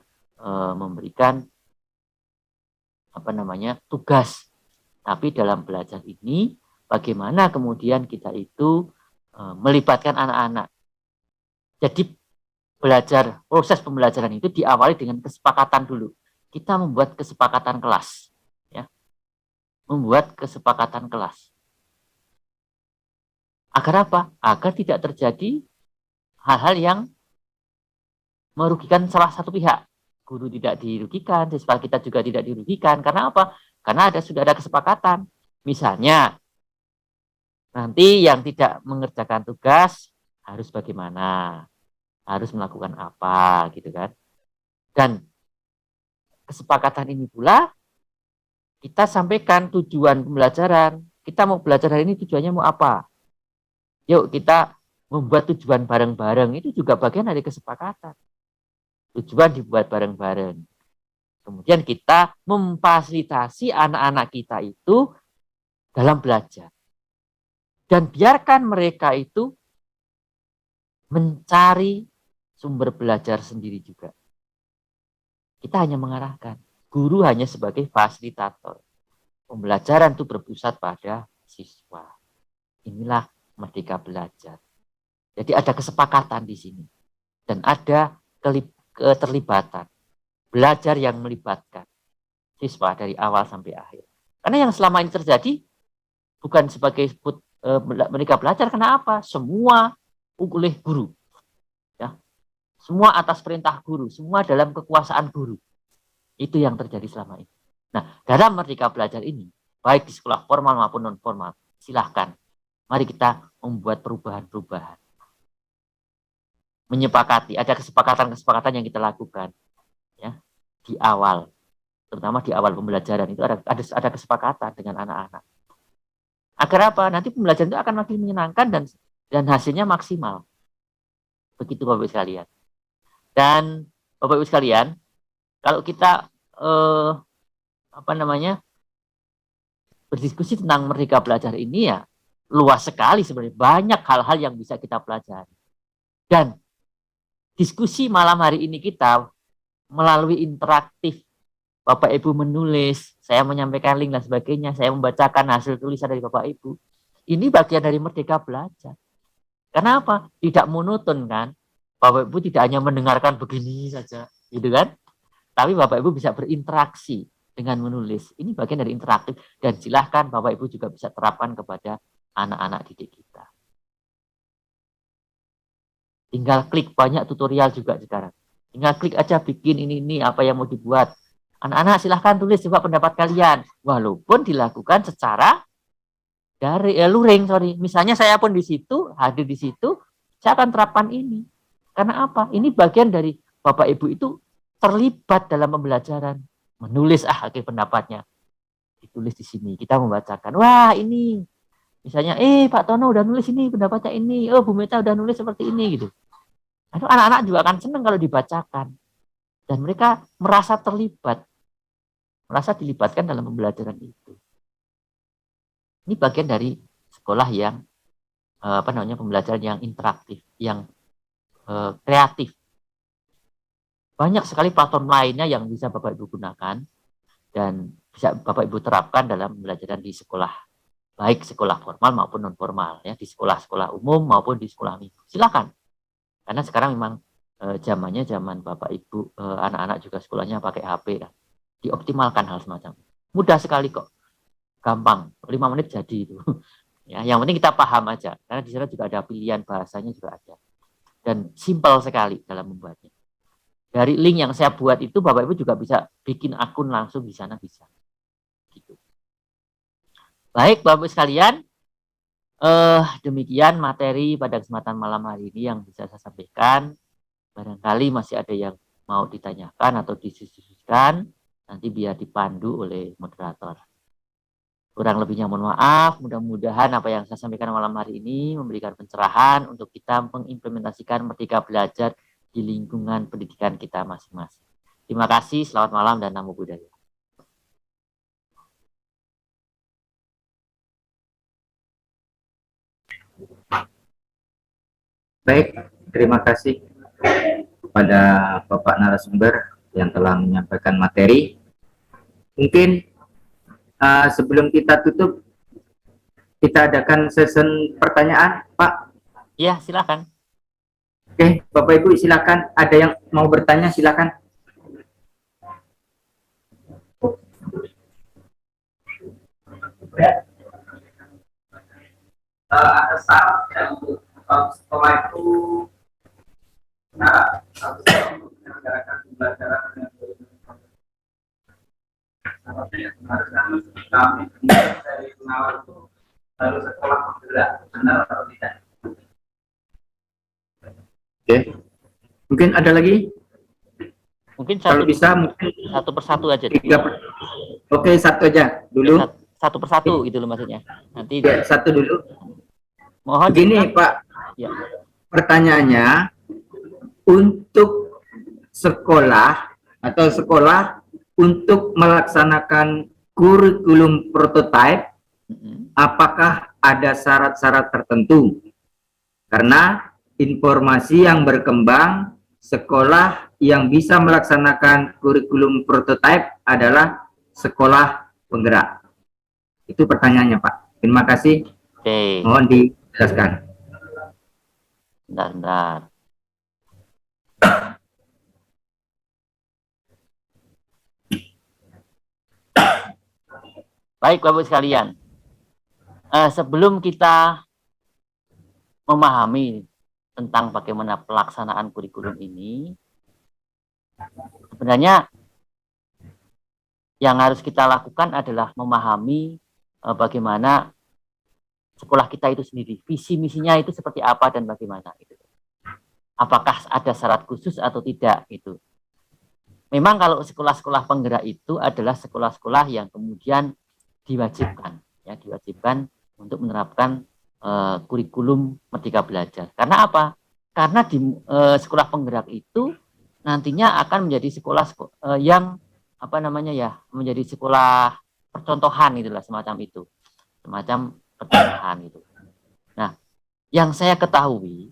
B: memberikan tugas, tapi dalam belajar ini bagaimana kemudian kita itu melibatkan anak-anak. Jadi proses pembelajaran itu diawali dengan kesepakatan dulu. Kita membuat kesepakatan kelas, ya, membuat kesepakatan kelas. Agar apa? Agar tidak terjadi hal-hal yang merugikan salah satu pihak. Guru tidak dirugikan, siswa kita juga tidak dirugikan. Karena apa? Karena sudah ada kesepakatan. Misalnya, nanti yang tidak mengerjakan tugas harus bagaimana? Harus melakukan apa? Gitu kan? Dan kesepakatan ini pula kita sampaikan tujuan pembelajaran. Kita mau belajar hari ini tujuannya mau apa? Yuk kita membuat tujuan bareng-bareng. Itu juga bagian dari kesepakatan. Tujuan dibuat bareng-bareng. Kemudian kita memfasilitasi anak-anak kita itu dalam belajar. Dan biarkan mereka itu mencari sumber belajar sendiri juga. Kita hanya mengarahkan. Guru hanya sebagai fasilitator. Pembelajaran itu berpusat pada siswa. Inilah Merdeka Belajar. Jadi ada kesepakatan di sini. Dan ada keterlibatan. Belajar yang melibatkan siswa dari awal sampai akhir. Karena yang selama ini terjadi bukan sebagai Merdeka Belajar. Kenapa? Semua oleh guru. Ya. Semua atas perintah guru. Semua dalam kekuasaan guru. Itu yang terjadi selama ini. Nah, dalam Merdeka Belajar ini, baik di sekolah formal maupun non formal, silahkan mari kita membuat perubahan-perubahan, menyepakati, ada kesepakatan-kesepakatan yang kita lakukan ya di awal, terutama di awal pembelajaran itu ada kesepakatan dengan anak-anak. Agar apa? Nanti pembelajaran itu akan makin menyenangkan dan hasilnya maksimal. Begitu Bapak Ibu sekalian. Dan Bapak Ibu sekalian, kalau kita berdiskusi tentang Merdeka Belajar ini ya luas sekali sebenarnya, banyak hal-hal yang bisa kita pelajari. Dan diskusi malam hari ini kita melalui interaktif, Bapak Ibu menulis, saya menyampaikan link dan sebagainya, saya membacakan hasil tulisan dari Bapak Ibu. Ini bagian dari Merdeka Belajar. Kenapa? Tidak monoton kan? Bapak Ibu tidak hanya mendengarkan begini saja, gitu kan? Tapi Bapak Ibu bisa berinteraksi dengan menulis. Ini bagian dari interaktif dan silahkan Bapak Ibu juga bisa terapkan kepada anak-anak didik kita. Tinggal klik, banyak tutorial juga sekarang. Tinggal klik aja bikin ini apa yang mau dibuat. Anak-anak silahkan tulis coba pendapat kalian. Walaupun dilakukan secara dari luring, Misalnya saya pun di situ, hadir di situ, saya akan terapkan ini. Karena apa? Ini bagian dari Bapak Ibu itu terlibat dalam pembelajaran. Menulis akhir pendapatnya. Ditulis di sini, kita membacakan. Wah, ini misalnya, Pak Tono udah nulis ini, pendapatnya ini. Oh, Bu Meta udah nulis seperti ini gitu. Itu anak-anak juga akan senang kalau dibacakan. Dan mereka merasa terlibat. Merasa dilibatkan dalam pembelajaran itu. Ini bagian dari sekolah yang pembelajaran yang interaktif, yang kreatif. Banyak sekali platform lainnya yang bisa Bapak Ibu gunakan dan bisa Bapak Ibu terapkan dalam pembelajaran di sekolah, baik sekolah formal maupun non formal, ya, di sekolah-sekolah umum maupun di sekolah minggu. Silakan, karena sekarang memang zamannya zaman Bapak Ibu, anak-anak juga sekolahnya pakai HP, kan. Dioptimalkan hal semacam. Mudah sekali kok, gampang, 5 menit jadi itu. Ya, yang penting kita paham aja, karena di sana juga ada pilihan bahasanya juga ada, dan simpel sekali dalam membuatnya. Dari link yang saya buat itu Bapak Ibu juga bisa bikin akun langsung di sana bisa. Gitu. Baik Bapak Ibu sekalian, demikian materi pada kesempatan malam hari ini yang bisa saya sampaikan. Barangkali masih ada yang mau ditanyakan atau didiskusikan, nanti biar dipandu oleh moderator. Kurang lebihnya mohon maaf, mudah-mudahan apa yang saya sampaikan malam hari ini memberikan pencerahan untuk kita mengimplementasikan Merdeka Belajar di lingkungan pendidikan kita masing-masing. Terima kasih, selamat malam dan namo buddhaya.
C: Baik, terima kasih kepada Bapak narasumber yang telah menyampaikan materi. Mungkin sebelum kita tutup, kita adakan sesi pertanyaan, Pak.
B: Ya, silakan.
C: Oke, Bapak Ibu silakan. Ada yang mau bertanya silakan. Ada syarat yang setelah itu menyelenggarakan pembelajaran dari penawar itu harus sekolah bergerak, benar atau tidak? Oke, mungkin ada lagi?
B: Mungkin
C: Kalau bisa mungkin
B: satu persatu aja.
C: Oke, satu aja dulu.
B: Satu persatu gitu loh maksudnya. Nanti
C: ya, satu dulu.
B: Mohon.
C: Begini Pak,
B: ya.
C: Pertanyaannya, untuk sekolah atau sekolah untuk melaksanakan kurikulum prototipe, apakah ada syarat-syarat tertentu? Karena informasi yang berkembang, sekolah yang bisa melaksanakan kurikulum prototipe adalah sekolah penggerak. Itu pertanyaannya Pak. Terima kasih.
B: Oke.
C: Mohon dijelaskan.
B: Bentar. Baik Bapak sekalian, sebelum kita memahami tentang bagaimana pelaksanaan kurikulum ini, sebenarnya Yang harus kita lakukan adalah memahami bagaimana sekolah kita itu sendiri, visi misinya itu seperti apa dan bagaimana itu. Apakah ada syarat khusus atau tidak itu. Memang kalau sekolah-sekolah penggerak itu adalah sekolah-sekolah yang kemudian diwajibkan, ya, diwajibkan untuk menerapkan kurikulum Merdeka Belajar. Karena apa? Karena di sekolah penggerak itu nantinya akan menjadi sekolah yang apa namanya ya, menjadi sekolah percontohan itulah, semacam itu, semacam percontohan itu. Nah, yang saya ketahui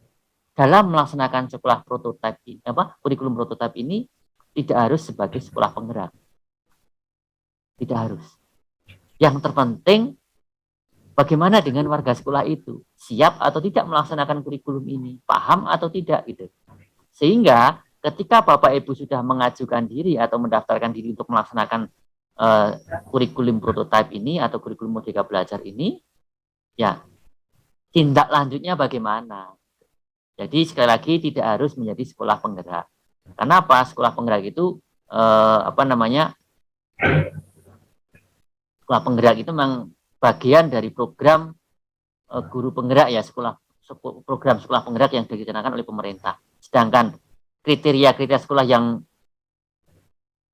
B: dalam melaksanakan sekolah prototipe kurikulum prototipe ini tidak harus sebagai sekolah penggerak, tidak harus. Yang terpenting bagaimana dengan warga sekolah itu, siap atau tidak melaksanakan kurikulum ini, paham atau tidak gitu. Sehingga ketika Bapak Ibu sudah mengajukan diri atau mendaftarkan diri untuk melaksanakan kurikulum prototipe ini atau kurikulum Merdeka Belajar ini, ya tindak lanjutnya bagaimana. Jadi sekali lagi tidak harus menjadi sekolah penggerak. Karena apa? Sekolah penggerak itu sekolah penggerak itu memang bagian dari program guru penggerak ya, program sekolah penggerak yang dicanangkan oleh pemerintah. Sedangkan kriteria-kriteria sekolah yang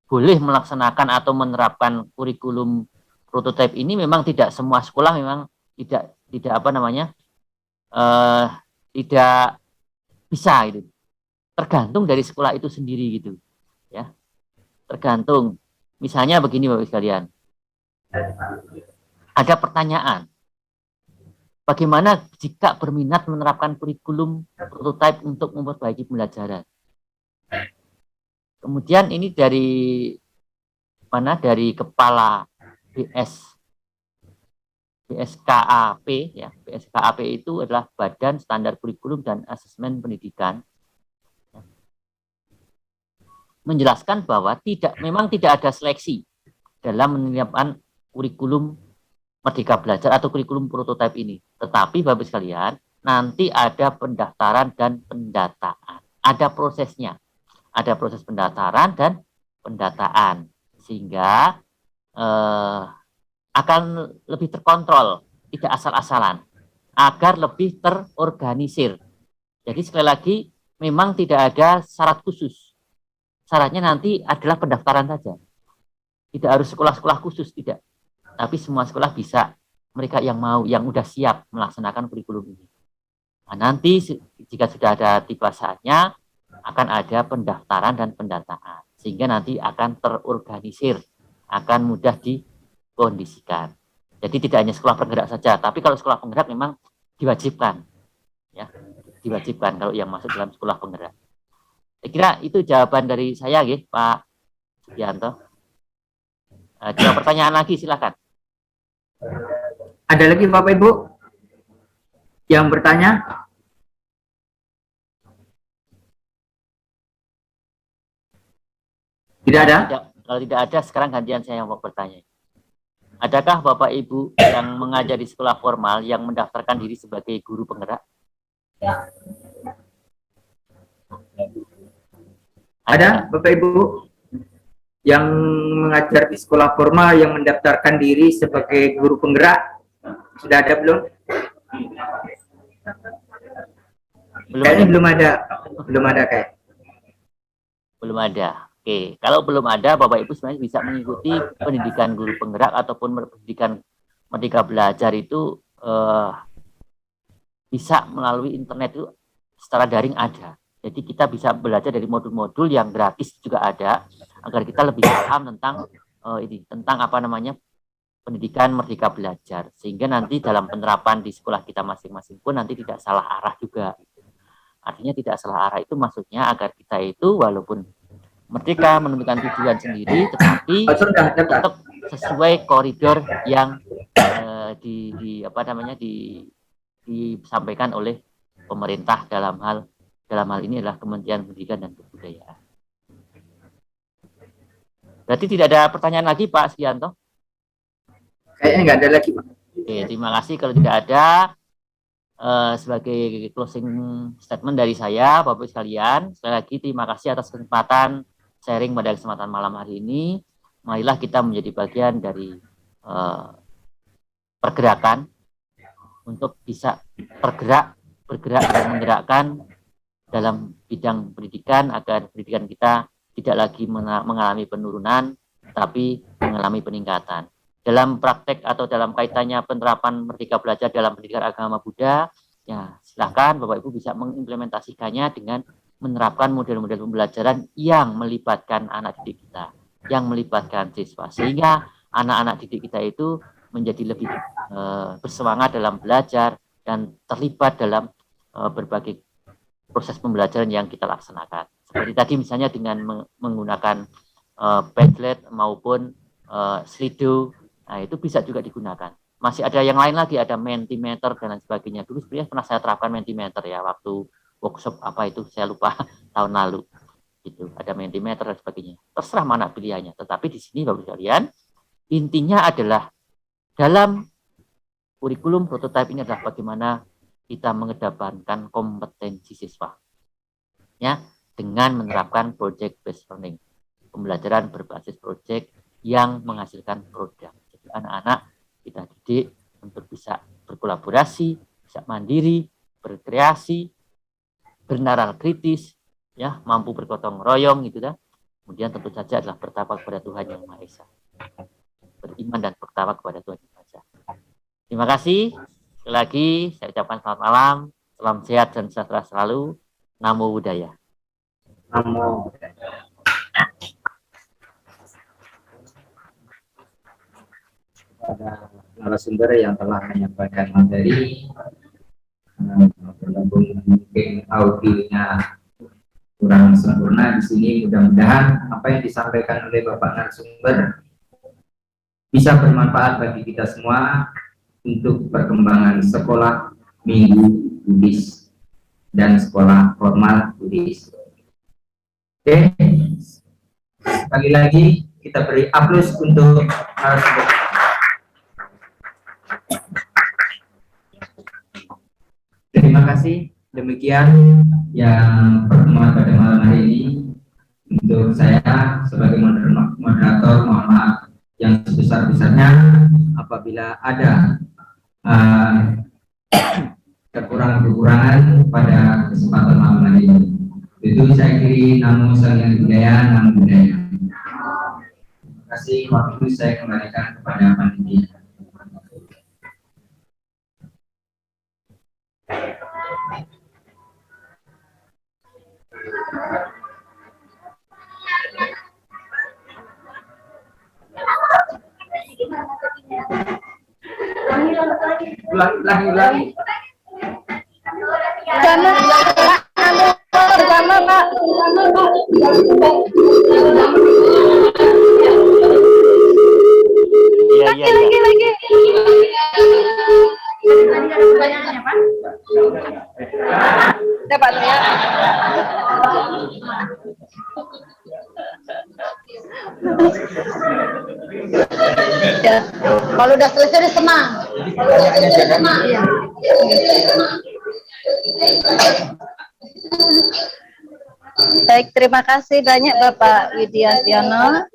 B: boleh melaksanakan atau menerapkan kurikulum prototipe ini memang tidak semua sekolah memang tidak tidak bisa gitu. Tergantung dari sekolah itu sendiri gitu, ya. Tergantung. Misalnya begini Bapak sekalian. Ada pertanyaan. Bagaimana jika berminat menerapkan kurikulum prototipe untuk memperbaiki pembelajaran? Kemudian ini dari mana? Dari kepala BSKAP ya. BSKAP itu adalah Badan Standar Kurikulum dan Asesmen Pendidikan. Menjelaskan bahwa memang tidak ada seleksi dalam menyiapkan kurikulum Merdeka Belajar atau kurikulum prototipe ini. Tetapi Bapak sekalian, nanti ada pendaftaran dan pendataan. Ada prosesnya. Ada proses pendaftaran dan pendataan. Sehingga akan lebih terkontrol, tidak asal-asalan, agar lebih terorganisir. Jadi sekali lagi, memang tidak ada syarat khusus. Syaratnya nanti adalah pendaftaran saja. Tidak harus sekolah-sekolah khusus, tidak. Tapi semua sekolah bisa, mereka yang mau, yang udah siap melaksanakan kurikulum ini. Nah, nanti jika sudah ada tiba saatnya, akan ada pendaftaran dan pendataan. Sehingga nanti akan terorganisir, akan mudah dikondisikan. Jadi tidak hanya sekolah penggerak saja, tapi kalau sekolah penggerak memang diwajibkan. Ya, diwajibkan kalau yang masuk dalam sekolah penggerak. Saya kira itu jawaban dari saya, ya, Pak Sugianto. Jawab pertanyaan lagi, silakan.
F: Ada lagi Bapak Ibu yang bertanya? Tidak ada?
B: Kalau tidak ada, sekarang gantian saya yang mau bertanya. Adakah Bapak Ibu yang mengajar di sekolah formal yang mendaftarkan diri sebagai guru penggerak?
F: Ada Bapak Ibu yang mengajar di sekolah formal yang mendaftarkan diri sebagai guru penggerak? Sudah ada belum? Kayaknya belum ada. Belum ada kayak.
B: Belum ada. Oke, kalau belum ada, Bapak Ibu sebenarnya bisa mengikuti pendidikan guru penggerak ataupun pendidikan Merdeka Belajar itu bisa melalui internet itu secara daring ada. Jadi kita bisa belajar dari modul-modul yang gratis juga ada, agar kita lebih paham tentang pendidikan Merdeka Belajar, sehingga nanti dalam penerapan di sekolah kita masing-masing pun nanti tidak salah arah juga. Artinya tidak salah arah itu maksudnya agar kita itu walaupun merdeka menentukan tujuan sendiri, tetapi tetap sesuai koridor yang disampaikan oleh pemerintah dalam hal ini adalah Kementerian Pendidikan dan Kebudayaan. Berarti tidak ada pertanyaan lagi, Pak Sugianto?
F: Kayaknya nggak ada lagi, Pak.
B: Oke, terima kasih. Kalau tidak ada, sebagai closing statement dari saya, Bapak sekalian, sekali lagi terima kasih atas kesempatan sharing pada kesempatan malam hari ini. marilah kita menjadi bagian dari pergerakan untuk bisa bergerak dan menggerakkan dalam bidang pendidikan agar pendidikan kita tidak lagi mengalami penurunan, tapi mengalami peningkatan. Dalam praktek atau dalam kaitannya penerapan Merdeka Belajar dalam pendidikan agama Buddha, ya silakan Bapak Ibu bisa mengimplementasikannya dengan menerapkan model-model pembelajaran yang melibatkan anak didik kita, yang melibatkan siswa, sehingga anak-anak didik kita itu menjadi lebih bersemangat dalam belajar dan terlibat dalam berbagai proses pembelajaran yang kita laksanakan. Seperti tadi misalnya dengan menggunakan Padlet maupun Slido, nah itu bisa juga digunakan. Masih ada yang lain lagi, ada Mentimeter dan lain sebagainya. Dulu sebenarnya pernah saya terapkan Mentimeter ya, waktu workshop apa itu, saya lupa tahun lalu. Gitu. Ada Mentimeter dan sebagainya. Terserah mana pilihannya. Tetapi di sini Bapak sekalian, intinya adalah dalam kurikulum prototipe ini adalah bagaimana kita mengedepankan kompetensi siswa. Ya, dengan menerapkan project based learning. Pembelajaran berbasis project yang menghasilkan produk. Jadi anak-anak kita didik untuk bisa berkolaborasi, bisa mandiri, berkreasi, bernalar kritis, ya, mampu bergotong royong gitu kan. Kemudian tentu saja adalah bertakwa kepada Tuhan Yang Maha Esa. Beriman dan bertakwa kepada Tuhan Yang Maha Esa. Terima kasih. Sekali lagi saya ucapkan selamat malam, salam sehat dan sejahtera selalu. Namo Buddhaya.
F: Namo. Pada narasumber yang telah menyampaikan materi, bergabung mungkin audionya kurang sempurna di sini. Mudah-mudahan apa yang disampaikan oleh Bapak narasumber bisa bermanfaat bagi kita semua untuk perkembangan sekolah minggu Buddhis dan sekolah formal Buddhis. Oke, sekali lagi kita beri aplaus untuk narasumber. Terima kasih. Demikian yang pertemuan pada malam hari ini. Untuk saya sebagai moderator, mohon maaf yang sebesar-besarnya apabila ada kekurangan pada kesempatan malam hari ini. Itu saya kiri Namo Sang Budaya, Namo Budaya. Terima kasih. Waktu saya kembalikan kepada panitia. Ulangi.
A: Bersama Pak.
B: Iya.
A: Lagi. Dapat ya. Ya, kalau udah selesai udah senang. Iya. Baik, terima kasih banyak Bapak Widiastiono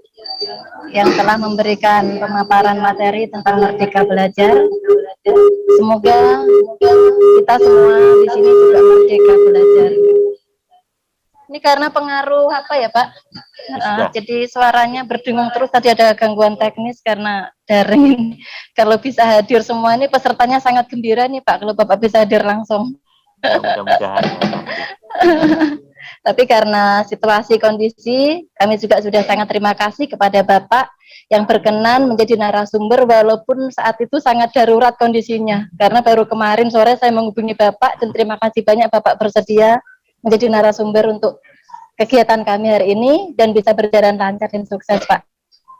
A: yang telah memberikan pemaparan materi tentang Merdeka Belajar. Semoga kita semua di sini juga merdeka belajar. Ini karena pengaruh apa ya Pak? Jadi suaranya berdengung terus, tadi ada gangguan teknis karena daring. Kalau bisa hadir semua ini pesertanya sangat gembira nih Pak, kalau Bapak bisa hadir langsung.
B: Mudah-mudahan.
A: Tapi karena situasi kondisi, kami juga sudah sangat terima kasih kepada Bapak yang berkenan menjadi narasumber walaupun saat itu sangat darurat kondisinya. Karena baru kemarin sore saya menghubungi Bapak dan terima kasih banyak Bapak bersedia menjadi narasumber untuk kegiatan kami hari ini dan bisa berjalan lancar dan sukses Pak.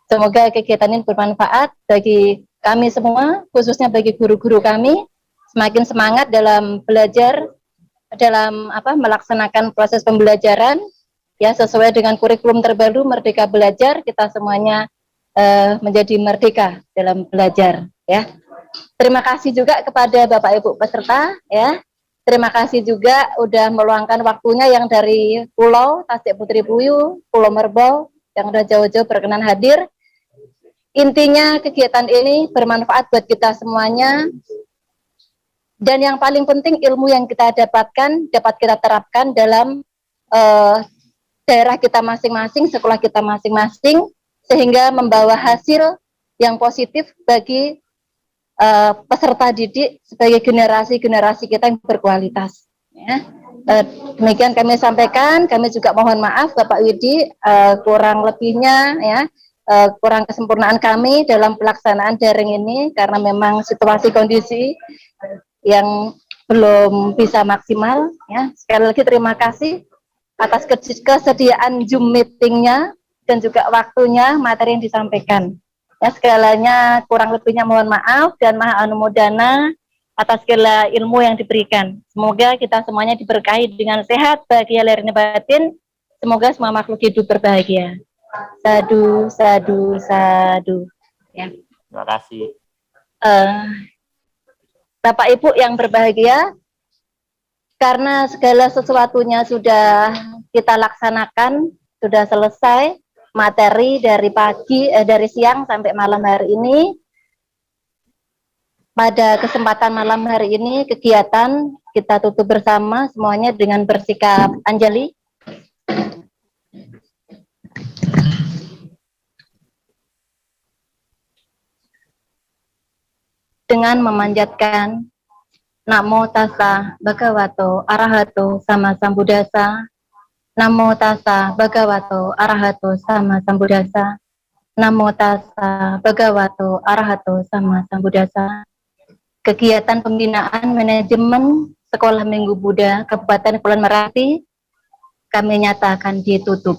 A: Semoga kegiatan ini bermanfaat bagi kami semua, khususnya bagi guru-guru kami, semakin semangat dalam belajar, dalam melaksanakan proses pembelajaran ya sesuai dengan kurikulum terbaru Merdeka Belajar. Kita semuanya menjadi merdeka dalam belajar ya. Terima kasih juga kepada Bapak Ibu peserta ya. Terima kasih juga udah meluangkan waktunya yang dari Pulau Tasik Putri Buyut, Pulau Merbau yang udah jauh-jauh berkenan hadir. Intinya kegiatan ini bermanfaat buat kita semuanya. Dan yang paling penting ilmu yang kita dapatkan dapat kita terapkan dalam daerah kita masing-masing, sekolah kita masing-masing, sehingga membawa hasil yang positif bagi peserta didik sebagai generasi-generasi kita yang berkualitas. Ya. Demikian kami sampaikan. Kami juga mohon maaf Bapak Widi, kurang lebihnya ya, kurang kesempurnaan kami dalam pelaksanaan daring ini karena memang situasi kondisi yang belum bisa maksimal. Ya. Sekali lagi terima kasih atas kesediaan Zoom meetingnya dan juga waktunya materi yang disampaikan. Ya, segalanya kurang lebihnya mohon maaf dan maha anumodana atas segala ilmu yang diberikan. Semoga kita semuanya diberkahi dengan sehat, bahagia lahir dan batin. Semoga semua makhluk hidup berbahagia. Sadu, sadu, sadu. Ya.
B: Terima kasih.
A: Bapak Ibu yang berbahagia, karena segala sesuatunya sudah kita laksanakan, sudah selesai materi dari dari siang sampai malam hari ini. Pada kesempatan malam hari ini kegiatan kita tutup bersama semuanya dengan bersikap anjali. Dengan memanjatkan Namo tassa bhagavato arahato sama sambuddhassa. Namo tassa bhagavato arahato sama sambuddhassa. Namo tassa bhagavato arahato sama sambuddhassa. Kegiatan pembinaan manajemen Sekolah Minggu Buddha Kabupaten Kepulauan Meranti kami nyatakan ditutup.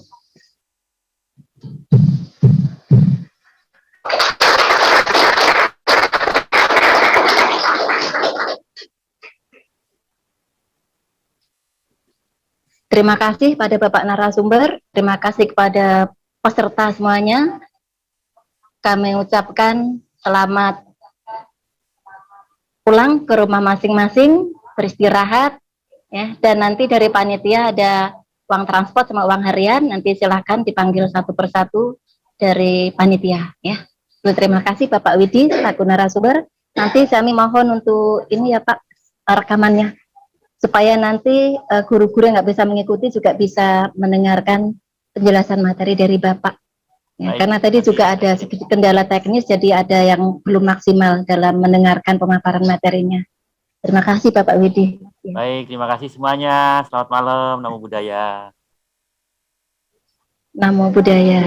A: Terima kasih pada Bapak narasumber, terima kasih kepada peserta semuanya. Kami ucapkan selamat pulang ke rumah masing-masing, beristirahat, ya. Dan nanti dari panitia ada uang transport sama uang harian, nanti silahkan dipanggil satu persatu dari panitia, ya. Terima kasih Bapak Widi selaku narasumber. Nanti kami mohon untuk ini ya Pak, rekamannya, supaya nanti guru-guru yang nggak bisa mengikuti juga bisa mendengarkan penjelasan materi dari Bapak. Ya, karena tadi juga ada sedikit kendala teknis, jadi ada yang belum maksimal dalam mendengarkan pemaparan materinya. Terima kasih Bapak Widi.
B: Baik, terima kasih semuanya. Selamat malam, Namo Buddhaya.
A: Namo Buddhaya.